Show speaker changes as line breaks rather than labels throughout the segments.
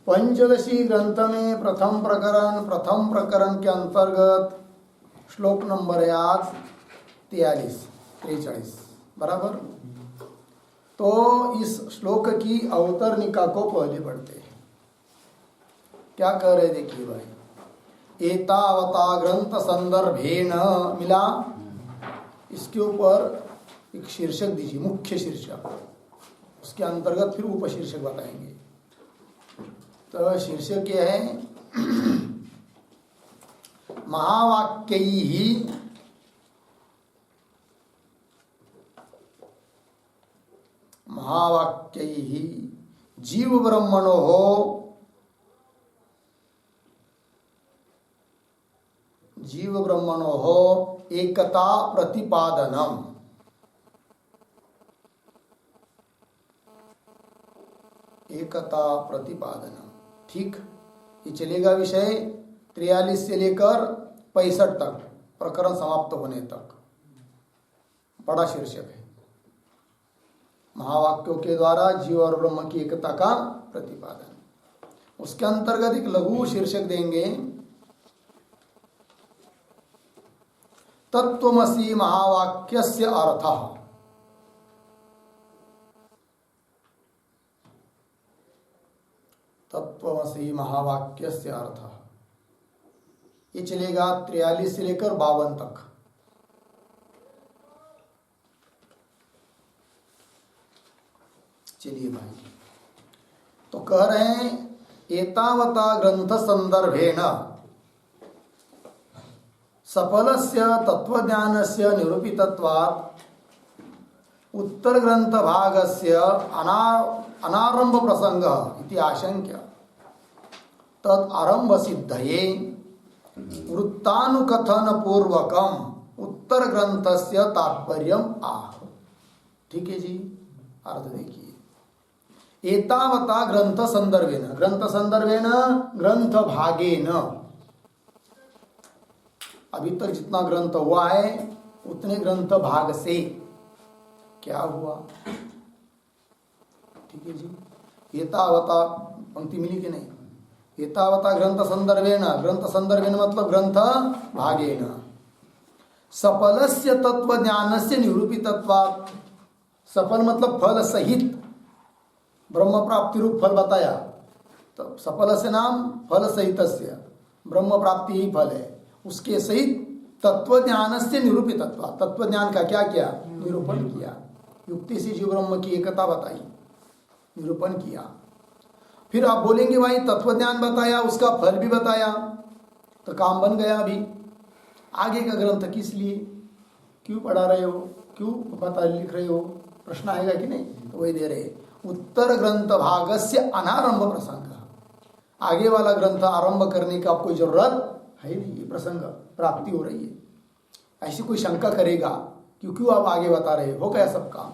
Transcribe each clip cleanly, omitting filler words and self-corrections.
पंचदशी ग्रंथ में प्रथम प्रकरण के अंतर्गत श्लोक नंबर है आज 43 बराबर। तो इस श्लोक की अवतरणिका को पहले पढ़ते हैं। क्या कह रहे देखिए भाई, एतावता ग्रंथ संदर्भेण मिला, इसके ऊपर एक शीर्षक दीजिए, मुख्य शीर्षक, उसके अंतर्गत फिर उपशीर्षक बताएंगे। तो शीर्षक क्या है, महावाक्यैः जीव ब्रह्मणोः एकता प्रतिपादनम। ठीक, ये चलेगा विषय 43 से लेकर 65 तक, प्रकरण समाप्त होने तक। बड़ा शीर्षक है, महावाक्यों के द्वारा जीव और ब्रह्म की एकता का प्रतिपादन। उसके अंतर्गत एक लघु शीर्षक देंगे, तत्त्वमसि महावाक्यस्य अर्थः। तत्त्वमसि महावाक्यस्य अर्थः, ये चलेगा 43 से लेकर 52 तक। चलिए भाई, तो कह रहे हैं एतावता ग्रंथ संदर्भेण सफलस्य तत्वज्ञानस्य निरूपितत्वात् उत्तर ग्रंथ भागस्य अनारंभ प्रसंग इति आशंक्य तद आरंभ सिद्धये वृत्तानुकथन पूर्वकम उत्तर ग्रंथस्य तात्पर्यम आह। ठीक है जी, अर्थ देखिए, एतावता ग्रंथ संदर्भेन, ग्रंथ संदर्भेन ग्रंथ भागेन, अभी तक जितना ग्रंथ हुआ है उतने ग्रंथ भाग से क्या हुआ। ठीक है जी, एतावता पंक्ति मिली कि नहीं, एतावता ग्रंथ संदर्भेन, ग्रंथ संदर्भेन मतलब ग्रंथ भागेन सफलस्य तत्वज्ञानस्य निरूपितत्वात्, सफल मतलब फल सहित, ब्रह्म प्राप्ति रूप फल बताया, तो सफल से नाम फल सहितस्य, ब्रह्म प्राप्ति ही फल है, उसके सहित तत्वज्ञान से निरूपितत्व, तत्वज्ञान का क्या किया, निरूपण किया, युक्ति से जीव ब्रह्म की एकता बताई, निरूपण किया। फिर आप बोलेंगे भाई तत्वज्ञान बताया, उसका फल भी बताया, तो काम बन गया। अभी आगे का ग्रंथ किस लिए, क्यों पढ़ा रहे हो, क्यों पता लिख रहे हो, प्रश्न आएगा कि नहीं, तो वही दे रहे, उत्तर ग्रंथ भागस्य अनारंभ प्रसंग, आगे वाला ग्रंथ आरंभ करने का आपको जरूरत है नहीं, ये प्रसंग प्राप्ति हो रही है। ऐसी कोई शंका करेगा क्यों आप आगे बता रहे हो गया सब काम,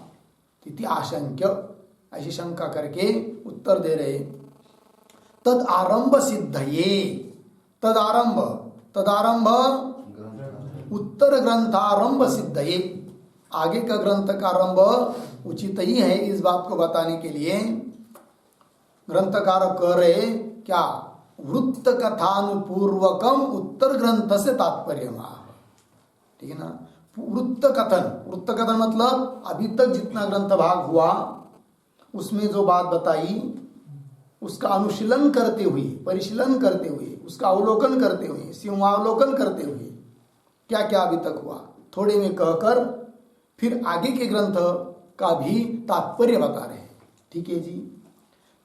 इति आशंक्य, ऐसी शंका करके उत्तर दे रहे, तद आरंभ सिद्धये, तद आरंभ उत्तर ग्रंथारंभ सिद्धये, आगे का ग्रंथ का आरंभ उचित ही है, इस बात को बताने के लिए ग्रंथकार कह रहे क्या, वृत्त कथानुपूर्वकम उत्तर ग्रंथ से तात्पर्य। ठीक है ना, वृत्त कथन मतलब अभी तक जितना ग्रंथ भाग हुआ उसमें जो बात बताई उसका अनुशीलन करते हुए, परिशीलन करते हुए, उसका अवलोकन करते हुए, सिंहावलोकन करते हुए क्या क्या अभी तक हुआ थोड़े में कहकर फिर आगे के ग्रंथ का भी तात्पर्य बता रहे हैं। ठीक है जी,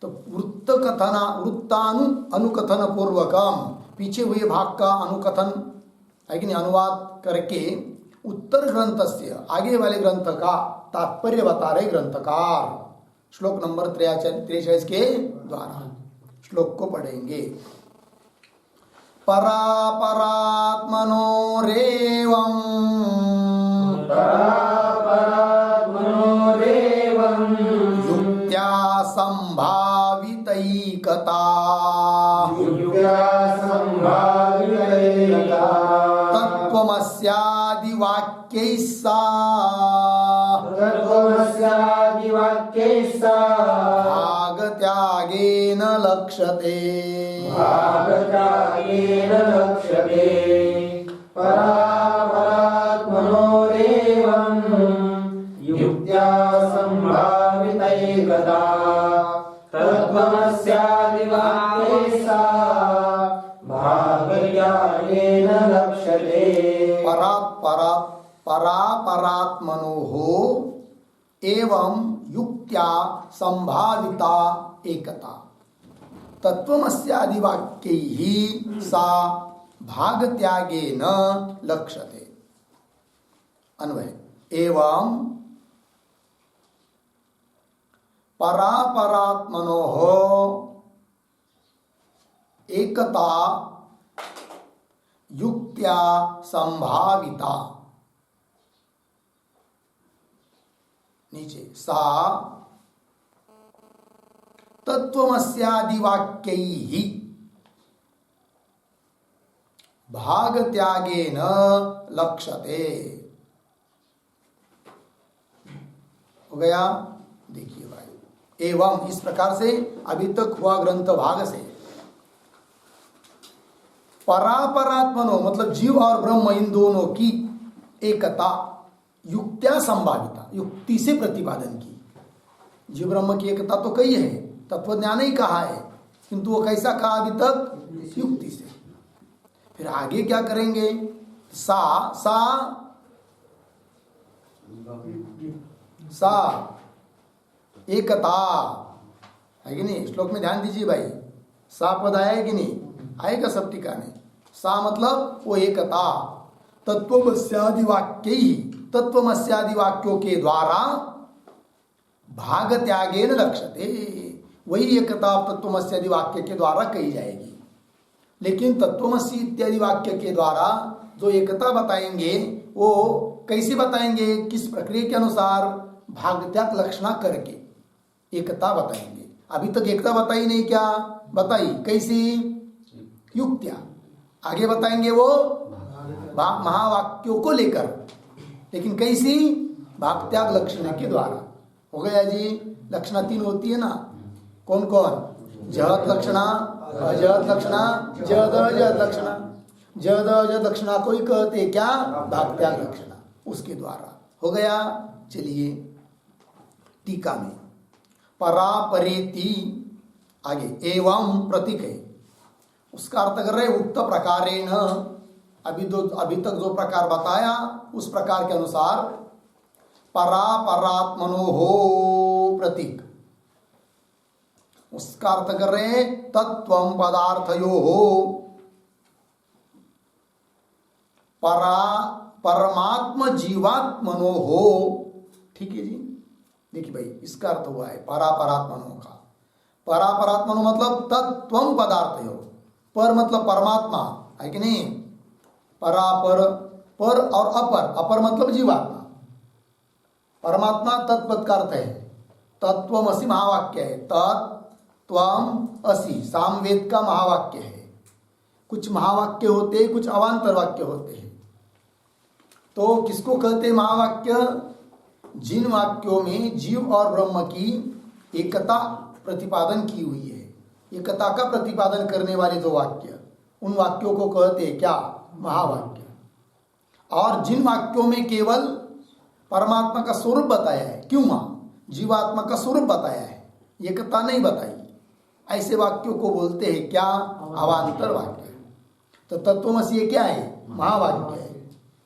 तो वृत्तानु अनुकथन पूर्वकम, पीछे हुए भाग का अनुकथन है कि नहीं, अनुवाद करके उत्तर ग्रंथ से, आगे वाले ग्रंथ का तात्पर्य बता रहे ग्रंथकार। श्लोक नंबर 43 के द्वारा श्लोक को पढ़ेंगे। युक्त्या संभावितैकता तत्त्वमस्यादि वाक्यैः सा
वाक्यैस्सा
भाग त्यागेन लक्ष्यते
भागत्यागेन लक्ष्यते परापरात्मनोरेवं युक्त्या संभावितैकदा तत्त्वमस्यादिवाक्यैस्सा भागत्यागेन लक्ष्यते
परापरात्मनोः एवं युक्त्या संभाविता एकता तत्त्वमस्यादि वाक्यैः सा भागत्यागेन लक्ष्यते। अन्वय एवं परापरात्मनोः एकता युक्त्या संभाविता नीचे सा तत्त्वमस्यादि वाक्यैः भागत्यागेन लक्ष्यते। हो गया? देखिए भाई, एवं इस प्रकार से अभी तक हुआ ग्रंथ भाग से परापरात्मनो मतलब जीव और ब्रह्म इन दोनों की एकता युक्त्या संभाविता युक्ति से प्रतिपादन की। जीव ब्रह्म की एकता तो कही है, तत्वज्ञान ही कहा है, किंतु वो कैसा कहा अभी तक? युक्ति से। फिर आगे क्या करेंगे? सा एकता है कि नहीं? श्लोक में ध्यान दीजिए भाई, सा पद आया है कि नहीं? आएगा सब टीका में। सा मतलब वो एकता तत्त्वमस्यादि वाक्य तत्त्वमस्यादि वाक्यों के द्वारा भाग त्यागेन लक्ष्यते। वही एकता तत्त्वमस्यादि वाक्य के द्वारा कही जाएगी। लेकिन तत्त्वमसि इत्यादि वाक्य के द्वारा जो एकता बताएंगे वो कैसे बताएंगे? किस प्रक्रिया के अनुसार? भाग त्याग लक्षणा करके एकता बताएंगे। अभी तक एकता बताई नहीं, क्या बताई? कैसी? युक्त्या। आगे बताएंगे वो महावाक्यों को लेकर, लेकिन कैसी? भाग त्याग लक्षण के द्वारा। हो गया जी? लक्षणा 3 होती है ना, कौन कौन? जहत लक्षणा, अजहत लक्षणा, जद अजहत लक्षणा। जद अजहत लक्षणा को ही कहते क्या? भाग त्याग लक्षणा, उसके द्वारा। हो गया? चलिए टीका में परापरेति आगे एवं प्रतीक है, उसका अर्थ कर रहे उक्त प्रकारेण। अभी तक जो प्रकार बताया उस प्रकार के अनुसार परापरात्मनो हो प्रतीक, उसका अर्थ कर रहे हैं तत्वम पदार्थयो हो परमात्म जीवात्मनो हो। ठीक है जी? देखिए भाई, इसका अर्थ हुआ है परापरात्मनो का। परापरात्मनो मतलब तत्वम पदार्थयो, पर मतलब परमात्मा है कि नहीं? परापर पर और अपर, अपर मतलब जीवात्मा। परमात्मा तत्पद का अर्थ है तत्वमसि महावाक्य है। तत्वम असि सामवेद का महावाक्य है। कुछ महावाक्य होते हैं, कुछ अवान्तर वाक्य होते हैं। तो किसको कहते हैं महावाक्य? जिन वाक्यों में जीव और ब्रह्म की एकता प्रतिपादन की हुई है, एकता का प्रतिपादन करने वाले जो वाक्य, उन वाक्यों को कहते हैं क्या? महावाक्य। और जिन वाक्यों में केवल परमात्मा का स्वरूप बताया है, क्यों? जीवात्मा का स्वरूप बताया है, एकता नहीं बताई, ऐसे वाक्यों को बोलते हैं क्या? अवान्तर वाक्य। तो तत्वमसि ये क्या है? महावाक्य है,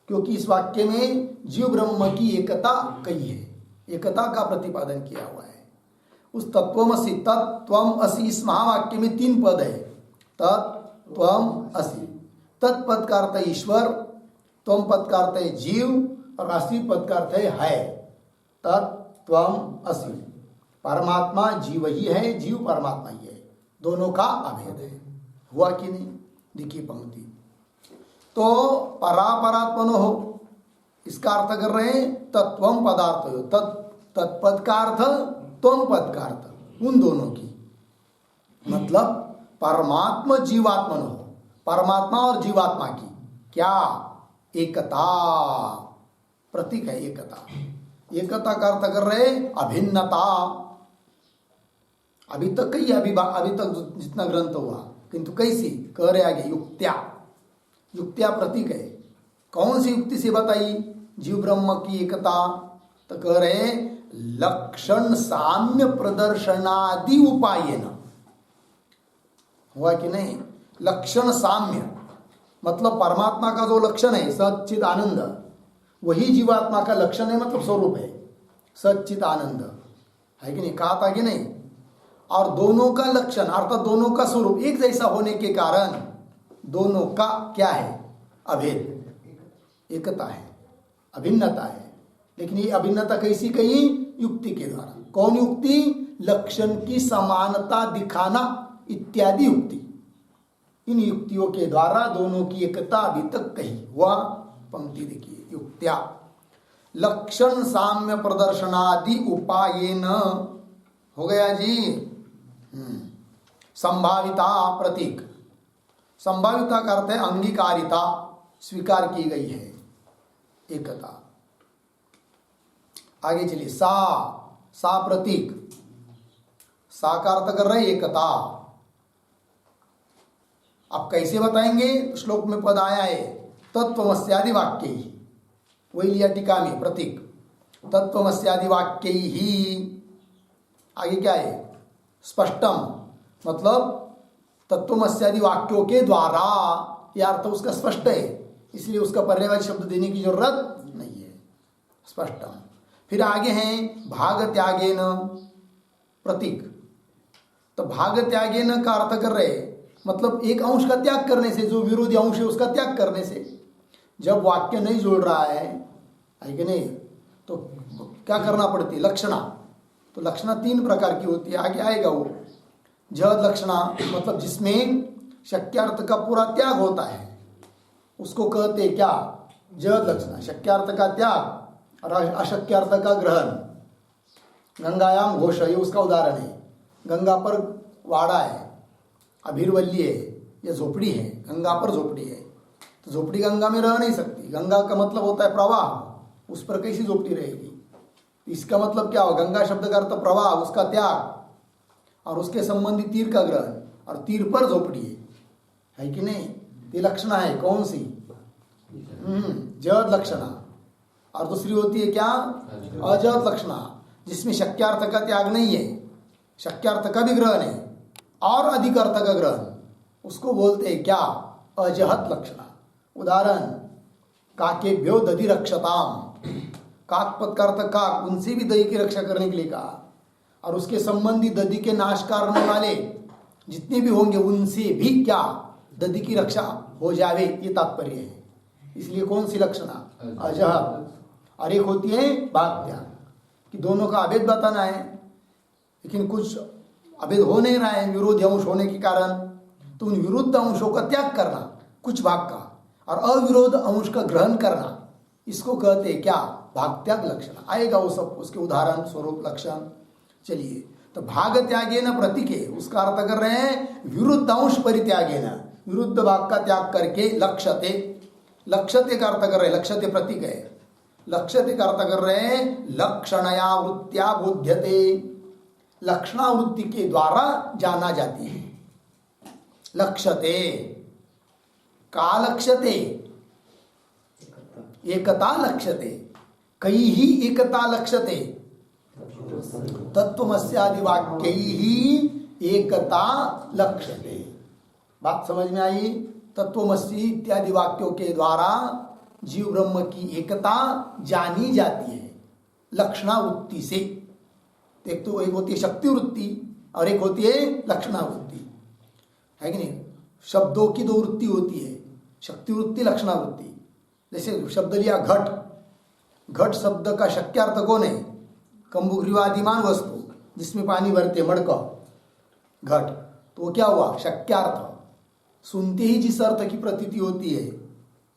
क्योंकि इस वाक्य में जीव ब्रह्म की एकता कही है, एकता का प्रतिपादन किया हुआ है। उस तत्वमसि, तत्त्वम असि, इस महावाक्य में 3 पद है। तत्त्वम असि, तत्पद का अर्थ है ईश्वर, त्वम पद का अर्थ है जीव, और असि पद का अर्थ है। तत्त्वम असि, परमात्मा जीव ही है, जीव परमात्मा ही है, दोनों का अभेद है। हुआ कि नहीं? देखिए पंक्ति, तो परापरात्मनो हो, इसका अर्थ कर रहे हैं तत्वम पदार्थ हो। तत्पद का अर्थ, त्वम पद का अर्थ, उन दोनों की मतलब परमात्मा जीवात्मन हो, परमात्मा और जीवात्मा की क्या? एकता। प्रतीक है एकता। एकता का अर्थ कर रहे अभिन्नता। अभी तक कही अभी तक जितना ग्रंथ हुआ, किंतु कैसी कह रहे आगे युक्त्या। युक्त्या प्रतीक है। कौन सी युक्ति से बताई जीव ब्रह्म की एकता? तो कह रहे लक्षण साम्य प्रदर्शनादि उपाय न। हुआ कि नहीं? लक्षण साम्य मतलब परमात्मा का जो लक्षण है सच्चिद आनंद, वही जीवात्मा का लक्षण है, मतलब स्वरूप है सच्चित आनंद, है कि नहीं? कहा था कि नहीं? और दोनों का लक्षण अर्थात दोनों का स्वरूप एक जैसा होने के कारण दोनों का क्या है? अभेद, एकता है, अभिन्नता है। लेकिन ये अभिन्नता कैसी कही? युक्ति के द्वारा। कौन युक्ति? लक्षण की समानता दिखाना इत्यादि युक्ति। इन युक्तियों के द्वारा दोनों की एकता अभी तक कही। वह पंक्ति देखिए, युक्त्या लक्षण साम्य प्रदर्शनादि उपायेन। हो गया जी। संभाविता प्रतीक। संभाविता का अर्थ है अंगीकारिता, स्वीकार की गई है एकता। आगे चलिए, सा प्रतीक। सा का अर्थ कर रहे एकता। अब कैसे बताएंगे? श्लोक में पद आया है तत्वमस्यादि वाक्य ही, वही लिया टीका में प्रतीक। तत्वमस्यादि वाक्य ही आगे क्या है? स्पष्टम मतलब तत्वमस्यादि वाक्यों के द्वारा, यह अर्थ उसका स्पष्ट है, इसलिए उसका पर्यायवाची शब्द देने की जरूरत नहीं है, स्पष्टम। फिर आगे हैं भाग त्यागेन प्रतीक। तो भाग त्यागेन का अर्थ कर रहे मतलब एक अंश का त्याग करने से, जो विरोधी अंश है उसका त्याग करने से। जब वाक्य नहीं जोड़ रहा है कि नहीं, तो क्या करना पड़ती है? लक्षणा। तो लक्षणा 3 प्रकार की होती है, आगे आएगा वो। जहद लक्षणा मतलब जिसमें शक्यार्थ का पूरा त्याग होता है, उसको कहते हैं क्या? जहद लक्षणा। शक्यार्थ का त्याग और अशक्यार्थ का ग्रहण। गंगायाम घोष, ये उसका उदाहरण है। गंगा पर वाड़ा है, अभीरवल्ली है, यह झोपड़ी है, गंगा पर झोपड़ी है। तो झोपड़ी गंगा में रह नहीं सकती। गंगा का मतलब होता है प्रवाह, उस पर कैसी झोपड़ी रहेगी? इसका मतलब क्या हो? गंगा शब्द का अर्थ प्रवाह, उसका त्याग, और उसके संबंधी तीर का ग्रहण, और तीर पर झोपड़ी है कि नहीं? ये लक्षणा है। कौन सी? जहद लक्षणा। और दूसरी होती है क्या? अजहद लक्षणा, जिसमें शक्यार्थ का त्याग नहीं है, शक्यार्थ का भी ग्रहण है और अधिक अर्थ का ग्रहण, उसको बोलते हैं क्या? अजहद लक्षणा। उदाहरण काकेभ्यो दधि रक्षताम। काक पद का अर्थ काक, उनसे भी दही की रक्षा करने के लिए कहा, और उसके संबंधी दधि के नाश करने वाले जितने भी होंगे उनसे भी क्या? दधि की रक्षा हो जावे, ये तात्पर्य है। इसलिए कौन सी लक्षणा? अजहद। और एक होती है भाग त्याग, कि दोनों का अभेद बताना है, लेकिन कुछ अभेद हो नहीं रहा है विरोधी अंश होने के कारण, तो उन विरुद्ध अंशों का त्याग करना कुछ भाग का, और अविरोध अंश का ग्रहण करना, इसको कहते हैं क्या? भाग त्याग लक्षण। आएगा वो सब, उसके उदाहरण स्वरूप लक्षण। चलिए, तो भाग त्यागे न प्रतीक है, उसका अर्थ कर रहे हैं विरुद्ध अंश परित्यागे न, विरुद्ध भाग का त्याग करके लक्ष्यते। लक्ष्यते का अर्थ कर रहे, लक्ष्यते प्रतीक है, लक्ष्यते का अर्थ कर रहे हैं लक्षणया वृत्त्या बोध्यते। लक्षणावृत्ति के द्वारा जाना जाती है। लक्ष्यते का लक्ष्यते? एकता लक्ष्यते। कई ही एकता लक्ष्यते। तत्वमस्यादि वाक्य ही एकता लक्ष्यते। बात समझ में आई? तत्वमसि इत्यादि वाक्यों के द्वारा जीव ब्रह्म की एकता जानी जाती है लक्षणावृत्ति से। एक तो एक होती है शक्ति वृत्ति और एक होती है लक्षणावृत्ति, है कि नहीं? शब्दों की 2 वृत्ति होती है, शक्ति वृत्ति, लक्षणावृत्ति। जैसे शब्द लिया घट, घट शब्द का शक्यार्थ कौन है? कंबुग्रीवादिमान वस्तु जिसमें पानी भरते, मड़का, घट। तो वो क्या हुआ? शक्यार्थ। सुनते ही जिस अर्थ की प्रतीति होती है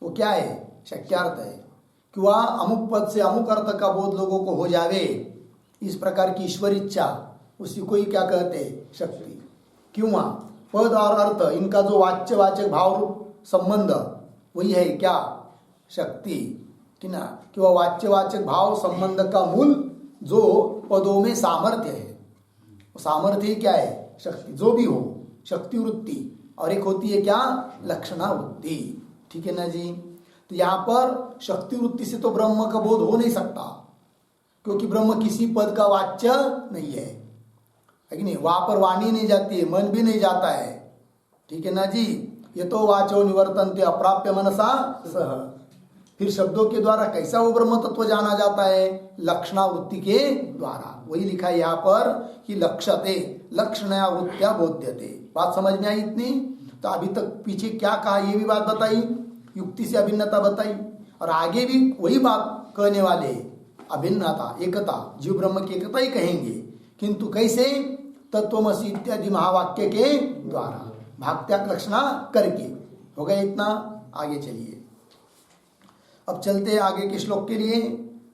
वो क्या है? शक्यार्थ है। कि वह अमुक पद से अमुक अर्थ का बोध लोगों को हो जावे, इस प्रकार की ईश्वर इच्छा, उसी को ही क्या कहते हैं? शक्ति। क्यों? पद और अर्थ इनका जो वाच्य वाचक भाव रूप संबंध, वही है क्या? शक्ति। ठीक ना, कि वह वाच्यवाचक भाव संबंध का मूल जो पदों में सामर्थ्य है, वो सामर्थ्य क्या है? शक्ति, जो भी हो, शक्ति वृत्ति, और एक होती है क्या? लक्षणा वृत्ति। ठीक है ना जी। तो यहाँ पर शक्ति वृत्ति से तो ब्रह्म का बोध हो नहीं सकता, क्योंकि ब्रह्म किसी पद का वाच्य नहीं है कि नहीं? वहां पर वाणी नहीं जाती है, मन भी नहीं जाता है। ठीक है ना जी। ये तो वाचो निवर्तन्ते अप्राप्य मनसा सह। फिर शब्दों के द्वारा कैसा वो ब्रह्म तत्व जाना जाता है? लक्षणा वृत्ति के द्वारा। वही लिखा है यहाँ पर कि लक्ष्यते लक्षणया वृत्त्या बोध्यते। बात समझ में आई इतनी? तो अभी तक पीछे क्या कहा ये भी बात बताई, युक्ति से अभिन्नता बताई, और आगे भी वही बात कहने वाले, अभिन्नता, एकता, जीव ब्रह्म की एकता ही कहेंगे, किंतु कैसे? तत्वमसि इत्यादि महावाक्य के द्वारा, भागत्याग लक्षणा करके। हो गया इतना? आगे चलिए, अब चलते हैं आगे के श्लोक के लिए।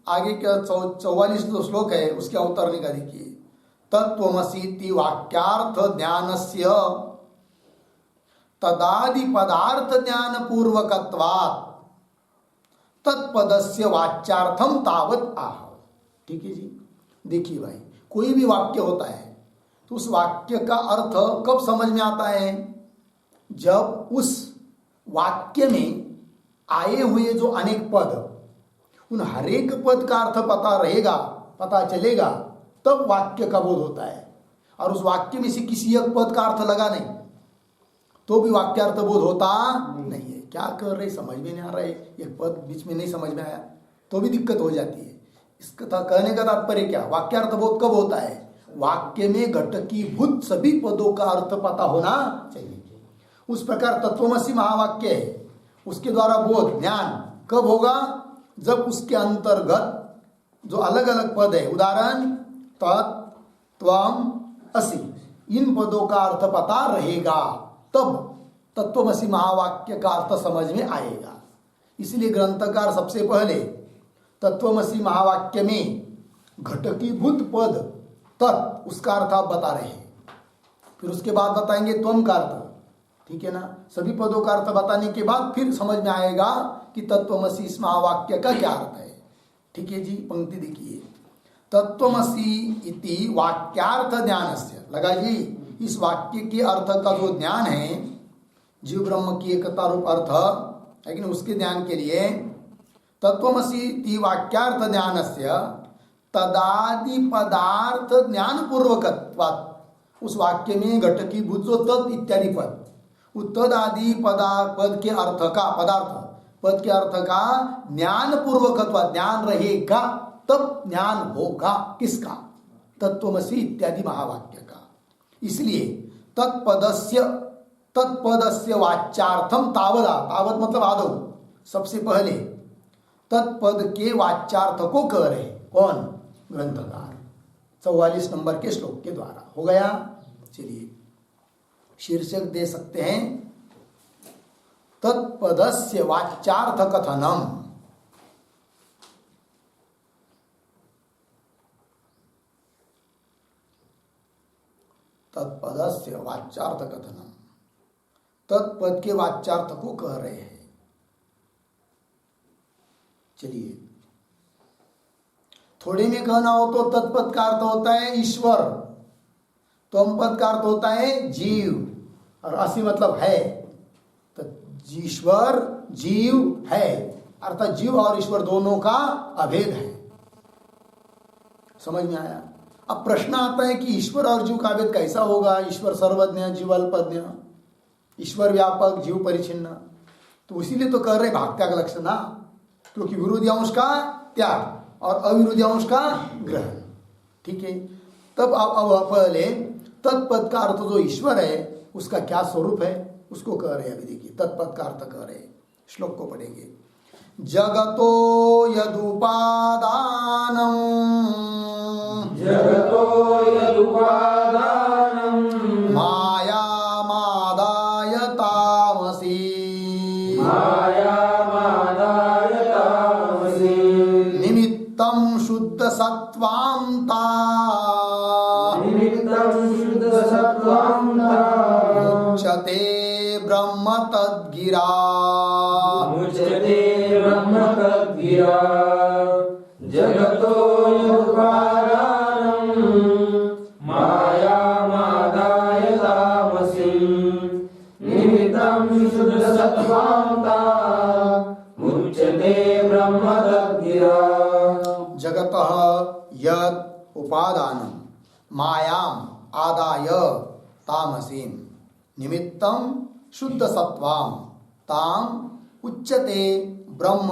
आगे का 44 जो श्लोक है उसके अवतरणी का देखिए। तत्वमसीति वाक्यार्थ ज्ञानस्य तदादि पदार्थ ज्ञान पूर्वकत्वात् तत्पदस्य वाच्यार्थम तावत आह। ठीक है जी। देखिए भाई, कोई भी वाक्य होता है तो उस वाक्य का अर्थ कब समझ में आता है? जब उस वाक्य में आए हुए जो अनेक पद, उन हरेक पद का अर्थ पता रहेगा, पता चलेगा, तब वाक्य का बोध होता है। और उस वाक्य में से किसी एक पद का अर्थ लगा नहीं तो भी वाक्यार्थ बोध होता नहीं है। क्या कर रहे, समझ में नहीं आ रहा है, एक पद बीच में नहीं समझ में आया तो भी दिक्कत हो जाती है। इसका कहने का तात्पर्य क्या? वाक्यार्थ बोध कब होता है? वाक्य में घटकीभूत सभी पदों का अर्थ पता होना चाहिए। उस प्रकार तत्वमसि महावाक्य है, उसके द्वारा बोध ज्ञान कब होगा? जब उसके अंतर्गत जो अलग अलग पद है, उदाहरण तत्, त्वम, असि, इन पदों का अर्थ पता रहेगा, तब तत्वमसि महावाक्य का अर्थ समझ में आएगा। इसलिए ग्रंथकार सबसे पहले तत्वमसि महावाक्य में घटकीभूत पद तत्, उसका अर्थ आप बता रहे हैं, फिर उसके बाद बताएंगे त्वम का अर्थ। ठीक है ना। सभी पदों का अर्थ बताने के बाद फिर समझ में आएगा कि तत्वमसि इस महावाक्य का क्या अर्थ है। ठीक है जी। पंक्ति देखिए, तत्वमसि इति वाक्यार्थ ज्ञानस्य, लगा जी, इस वाक्य के अर्थ का जो ज्ञान है, जीव ब्रह्म की एकता रूप अर्थ, लेकिन उसके ज्ञान के लिए तत्वमसि इति वाक्यार्थ ज्ञानस्य तदादि पदार्थ ज्ञान पूर्वकत्वात्, उस वाक्य में घटकीभूत जो तत् इत्यादि पद, तद आदि पद के अर्थ का, पदार्थ पद के अर्थ का ज्ञान पूर्वकत्व, ज्ञान रहेगा तब ज्ञान होगा। किसका? तत्वमसि इत्यादि महावाक्य का। इसलिए तत्पदस्य वाच्यार्थम तावदा, तावत मतलब आदौ, सबसे पहले तत्पद के वाच्यार्थ को कह रहे कौन? ग्रंथकार। 44 नंबर के श्लोक के द्वारा। हो गया? चलिए शीर्षक दे सकते हैं, तत्पदस्य वाच्यार्थ कथनम। तत्पदस्य वाच्यार्थ कथनम, तत्पद के वाच्यार्थ को कह रहे हैं। चलिए, थोड़े में कहना हो तो तत्पद का अर्थ होता है ईश्वर, त्वम पद का अर्थ होता है जीव, और असि मतलब है। तो ईश्वर जीव है, अर्थात जीव और ईश्वर दोनों का अभेद है। समझ में आया? अब प्रश्न आता है कि ईश्वर और जीव का अभेद कैसा होगा? ईश्वर सर्वज्ञ, जीव अल्पज्ञ, ईश्वर व्यापक, जीव परिचिन्न। तो इसीलिए तो कह रहे भागत्याग लक्षणा, क्योंकि विरोधी अंश का त्याग और अविरोधी अंश का ग्रहण। ठीक है। तब अब पहले तत्पद का अर्थ जो ईश्वर है उसका क्या स्वरूप है उसको कह रहे हैं। अभी देखिए तत्पद का अर्थ कह रहे हैं, श्लोक को पढ़ेंगे। जगतो यदुपादानम् मायामादाय तामसी निमित्तं शुद्ध सत्त्वान्ता मुच्यते ब्रह्म तद्गिरा
ब्रह्म तद्गिरा जगतो उपादानं मायामादाय तामसीं निमित्तं शुद्धसत्त्वां मुच्यते ब्रह्म तद्गिरा।
जगतः यद उपादानं मायाम आदाय तामसीम निमित्तं शुद्ध सत्वाम ताम उच्यते ब्रह्म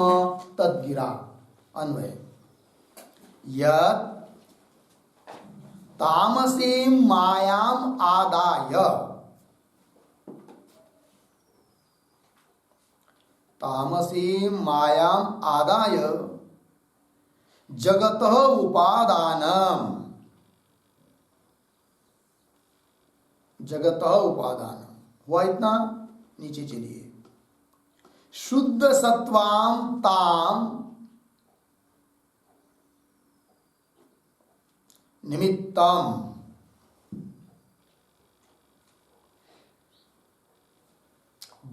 तद्गिरा। अन्वय यद तामसीम मायाम आदाय तामसीम मायाम आदाय जगतः उपादानम जगतः उपादानम हुआ इतना। नीचे चलिए शुद्ध सत्वाम ताम निमित्तम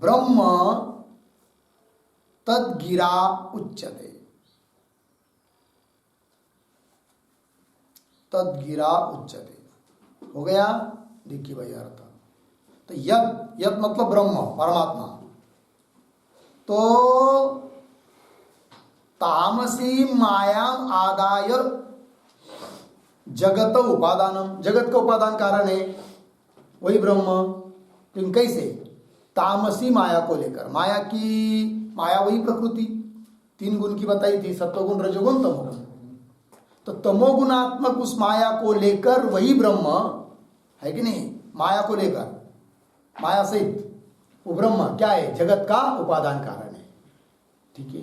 ब्रह्म तद्गिरा उच्यते तद्गिरा उच्यते। हो गया। देखिए भाई अर्थ तो यद यद मतलब ब्रह्म परमात्मा। तो तामसी मायाम आदाय जगत उपादानम जगत का उपादान कारण है वही ब्रह्म। लेकिन कैसे? तामसी माया को लेकर माया वही प्रकृति 3 गुण की बताई थी सत्वगुण रजोगुण तमोगुण। तो तमोगुणात्मक उस माया को लेकर वही ब्रह्म है कि नहीं। माया को लेकर माया सहित वो ब्रह्म क्या है? जगत का उपादान कारण है। ठीक है।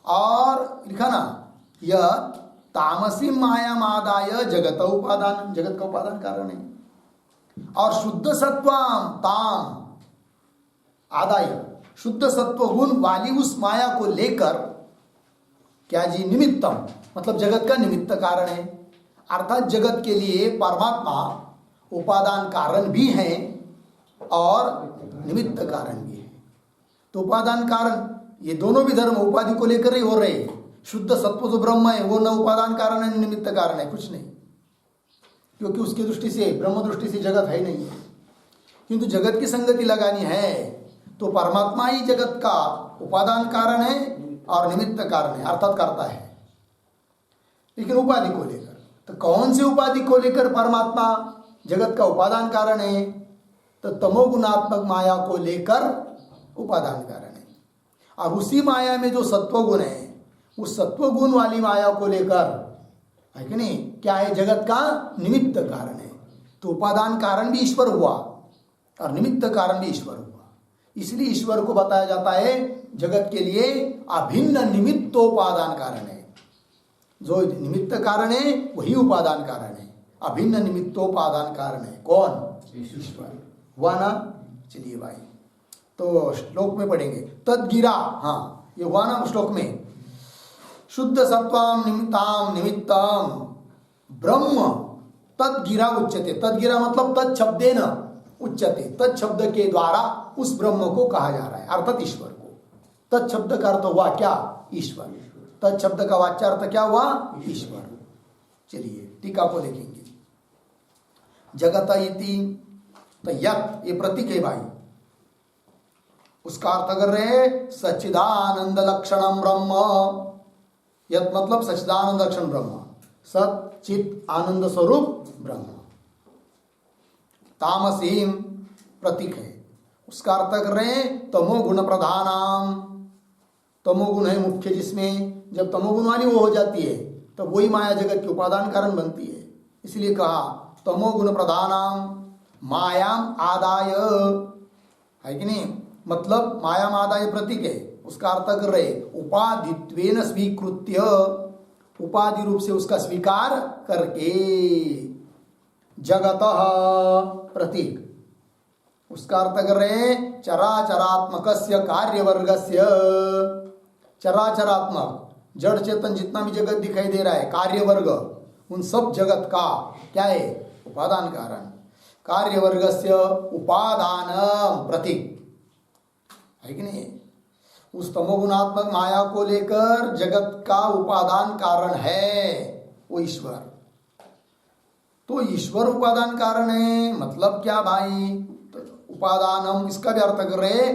और लिखा ना यह तामसी माया मादाय जगत उपादान जगत का उपादान कारण है। और शुद्ध सत्वाम ताम आदाय शुद्ध सत्व गुण वाली उस माया को लेकर क्या जी? निमित्तम मतलब जगत का निमित्त कारण है। अर्थात जगत के लिए परमात्मा उपादान कारण भी है और निमित्त कारण भी है। तो उपादान कारण ये दोनों भी धर्म उपाधि को लेकर ही हो रहे हैं। शुद्ध सत्व जो ब्रह्म है वो न उपादान कारण है न निमित्त कारण है, कुछ नहीं। क्योंकि उसकी दृष्टि से ब्रह्म दृष्टि से जगत है नहीं है। किंतु जगत की संगति लगानी है तो परमात्मा ही जगत का उपादान कारण है और निमित्त कारण है अर्थात करता है। लेकिन उपाधि को लेकर तो कौन सी उपाधि को लेकर परमात्मा जगत का उपादान कारण है? तो तमोगुणात्मक माया को लेकर उपादान कारण है। और उसी माया में जो सत्वगुण है उस सत्वगुण वाली माया को लेकर है कि नहीं क्या है? जगत का निमित्त कारण है। तो उपादान कारण भी ईश्वर हुआ और निमित्त कारण भी ईश्वर हुआ। इसलिए ईश्वर को बताया जाता है जगत के लिए अभिन्न निमित्तोपादान कारण है। जो निमित्त कारण है वही उपादान कारण है। अभिन्न निमित्तोपादान कारण है कौन? ईश्वर। हुआ ना। चलिए भाई तो श्लोक में पढ़ेंगे तद्गिरा। हाँ ये हुआ ना श्लोक में शुद्ध सत्वाम निमित्ताम निमित्तम ब्रह्म तद्गिरा उच्यते। तद्गिरा मतलब तत्शब्देन उच्यते। तत्शब्द के द्वारा उस ब्रह्म को कहा जा रहा है अर्थात ईश्वर को। तत्शब्द का अर्थ हुआ क्या? ईश्वर। तत्शब्द का वाच्यार्थ क्या हुआ? ईश्वर। चलिए टीका को देखेंगे। जगत इति तो यत ये प्रतीक है भाई। उसका अर्थ कर रहे हैं सच्चिदानंद लक्षणम ब्रह्म। यत मतलब सच्चिदानंद लक्षण ब्रह्म सत चित आनंद स्वरूप ब्रह्म। तामसीम प्रतीक है। उसका अर्थ कर रहे हैं तमोगुण प्रधानाम। तमोगुण है मुख्य जिसमें जब तमोगुण वाली वो हो जाती है तब वही माया जगत के उपादान कारण बनती है। इसलिए कहा तमोगुण प्रधानाम मायाम आदाय है कि नहीं। मतलब मायाम आदाय प्रतीक है। उसका अर्थ कर रहे उपाधित्वेन स्वीकृत्य उपाधि रूप से उसका स्वीकार करके जगतः प्रतीक। उसका अर्थ कर रहे चराचरात्मकस्य कार्यवर्गस्य। चराचरात्मक जड़ चेतन जितना भी जगत दिखाई दे रहा है कार्यवर्ग उन सब जगत का क्या है? उपादान कारण। कार्यवर्गस्य उपादान प्रतीक है कि नहीं। उस तमोगुणात्मक माया को लेकर जगत का उपादान कारण है वो ईश्वर। तो ईश्वर उपादान कारण है मतलब क्या भाई? तो उपादानम इसका भी अर्थ कर रहे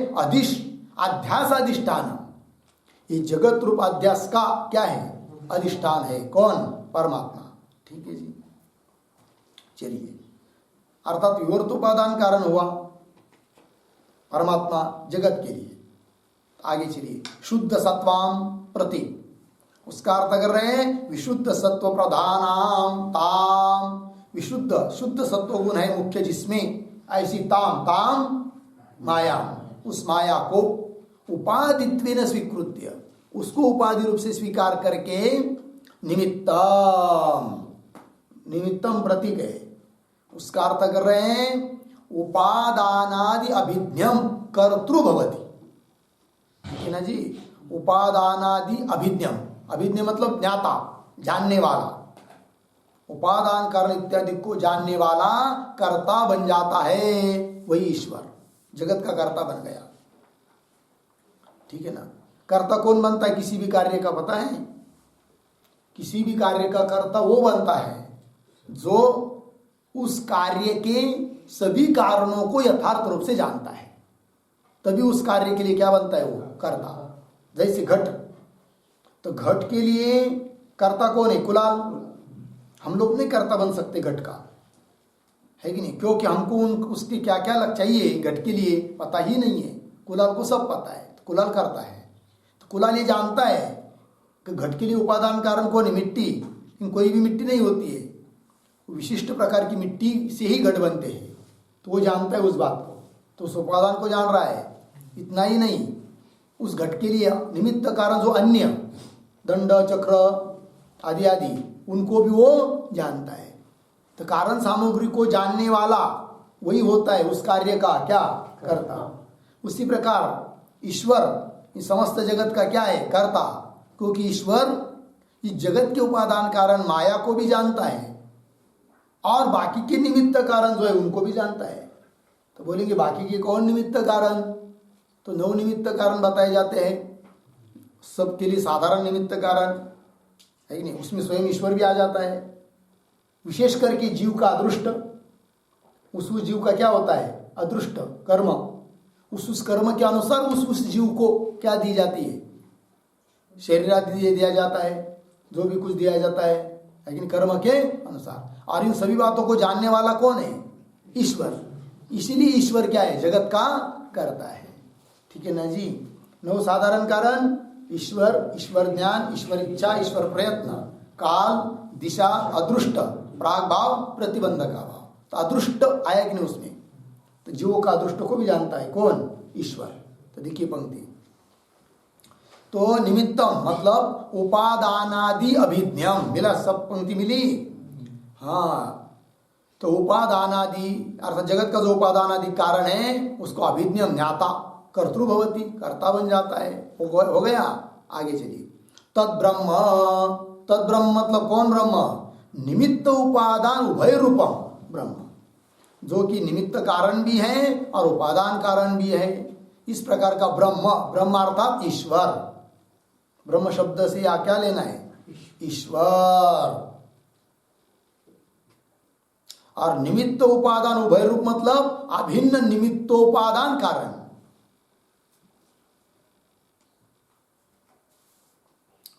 अध्यास अधिष्ठान। ये जगत रूप अध्यास का क्या है? अधिष्ठान है। कौन? परमात्मा। ठीक है जी, चलिए। अर्थात विवर्त उपादान कारण हुआ परमात्मा जगत के लिए। आगे चलिए, शुद्ध सत्वाम प्रति, उसका अर्थ कर रहे हैं विशुद्ध सत्व प्रधानाम ताम। विशुद्ध शुद्ध सत्व गुण है मुख्य जिसमें, ऐसी ताम ताम माया, उस माया को उपादित्वेन स्वीकृत्य, उसको उपाधि रूप से स्वीकार करके निमित्तम प्रतीक है, उसका अर्थ कर रहे हैं उपादानादि अभिज्ञम कर्तृ भवति। है ना जी, उपादानादि अभिज्ञम, अभिज्ञ मतलब ज्ञाता, जानने वाला, उपादान कारण इत्यादि को जानने वाला कर्ता बन जाता है, वही ईश्वर जगत का कर्ता बन गया। ठीक है ना। कर्ता कौन बनता है किसी भी कार्य का, पता है? किसी भी कार्य का कर्ता वो बनता है जो उस कार्य के सभी कारणों को यथार्थ रूप से जानता है, तभी उस कार्य के लिए क्या बनता है? वो कर्ता। जैसे घट, तो घट के लिए कर्ता कौन है? कुलाल। हम लोग नहीं कर्ता बन सकते घट का, है कि नहीं? क्योंकि हमको उसके क्या क्या चाहिए घट के लिए पता ही नहीं है। कुलाल को सब पता है, तो कुलाल करता है। तो कुलाल ये जानता है कि घट के लिए उपादान कारण कौन है? मिट्टी। कोई भी मिट्टी नहीं होती है, विशिष्ट प्रकार की मिट्टी से ही घट बनते हैं, तो वो जानता है उस बात को, तो उस उपादान को जान रहा है। इतना ही नहीं, उस घट के लिए निमित्त कारण जो अन्य दंड चक्र आदि आदि उनको भी वो जानता है। तो कारण सामग्री को जानने वाला वही होता है उस कार्य का क्या? कर्ता। उसी प्रकार ईश्वर इस समस्त जगत का क्या है? कर्ता। क्योंकि ईश्वर इस जगत के उपादान कारण माया को भी जानता है और बाकी के निमित्त कारण जो है उनको भी जानता है। तो बोलेंगे बाकी के कौन निमित्त कारण? तो 9 निमित्त कारण बताए जाते हैं सबके लिए। साधारण निमित्त कारण है कि नहीं, उसमें स्वयं ईश्वर भी आ जाता है। विशेष करके जीव का अदृष्ट, उस जीव का क्या होता है? अदृष्ट कर्म। उस कर्म के अनुसार उस जीव को क्या दी जाती है? शरीर आदि दिया जाता है, जो भी कुछ दिया जाता है, लेकिन कर्म के अनुसार। और इन सभी बातों को जानने वाला कौन है? ईश्वर। इसीलिए ईश्वर क्या है? जगत का कर्ता है। ठीक है ना जी। 9 साधारण कारण, ईश्वर, ईश्वर ज्ञान, ईश्वर इच्छा, ईश्वर प्रयत्न, काल, दिशा, अदृष्ट, प्राग भाव, प्रतिबंधक भाव। तो अदृष्ट आया कि नहीं उसमें? तो जीवों का अदृष्ट को भी जानता है कौन? ईश्वर। तो देखिए पंक्ति, तो निमित्तम मतलब उपादानादि अभिज्ञम मिला, सब पंक्ति मिली। हाँ, तो उपादानादि अर्थात जगत का जो उपादानादि कारण है उसको अभिज्ञम ज्ञाता कर्तृ भवति, कर्ता बन जाता है। हो गया। आगे चलिए, तद ब्रह्म, तद ब्रह्म मतलब कौन ब्रह्म? निमित्त उपादान उभय रूपम ब्रह्म, जो कि निमित्त कारण भी है और उपादान कारण भी है। इस प्रकार का ब्रह्म, ब्रह्म अर्थात ईश्वर। ब्रह्म शब्द से या क्या लेना है? ईश्वर। और निमित्त उपादान उभय रूप मतलब अभिन्न निमित्तोपादान कारण।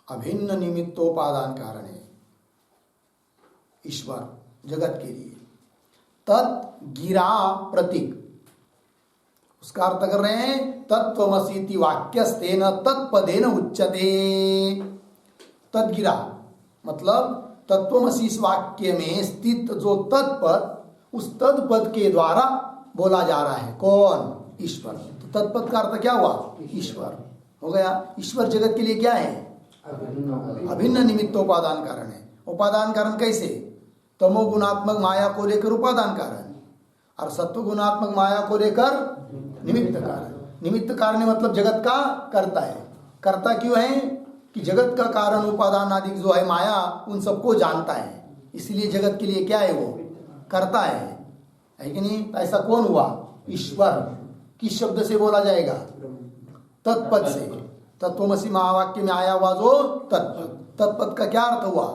अभिन्न निमित्तोपादान कारण है ईश्वर जगत के लिए। तत् गिरा प्रतीक, उसका अर्थ कर रहे हैं तत्त्वमसीति वाक्यस्तेन तत्पदेन उच्यते। तद्गिरा मतलब तत्त्वमसी इस वाक्य में स्थित जो तत्पद, उस तत्पद के द्वारा बोला जा रहा है कौन? ईश्वर। तो तत्पद का अर्थ क्या हुआ? ईश्वर। हो गया। ईश्वर जगत के लिए क्या है? अभिन्न निमित्तोपादान कारण है। उपादान कारण कैसे? तमो गुणात्मक माया को लेकर उपादान कारण, और सत्व गुणात्मक माया को लेकर निमित्त कारण। निमित्त कारण मतलब जगत का कर्ता है। कर्ता क्यों है? कि जगत का कारण उपादान आदि जो है माया, उन सबको जानता है, इसलिए जगत के लिए क्या है? वो कर्ता है कि नहीं? ऐसा कौन हुआ? ईश्वर। किस शब्द से बोला जाएगा? तत्पद से। तत्वमसी महावाक्य में आया हुआ जो तत्पद, तत्पद का क्या अर्थ हुआ?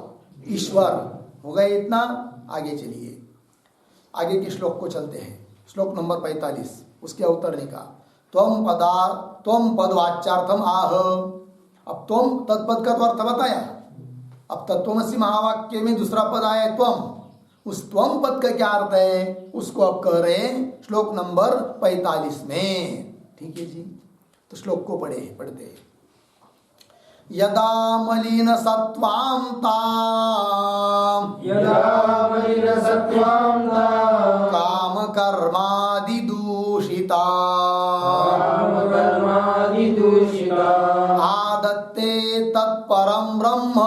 ईश्वर। हो गया इतना? आगे चलिए, आगे के श्लोक को चलते हैं। श्लोक नंबर 45, उसके अवतरणी का। त्वम पद वाच्यार्थम आह। अब त्वम तत्पद का तो अर्थ बताया। अब तत्वमसी महावाक्य में दूसरा पद आया है त्वम। उस त्वम पद का क्या अर्थ है उसको अब कह रहे हैं श्लोक नंबर 45 में। ठीक है जी, तो श्लोक को पढ़ते हैं। यदा मलिन सत्वां ताम काम कर्मादि दूषिता आदत्ते तत्परं ब्रह्म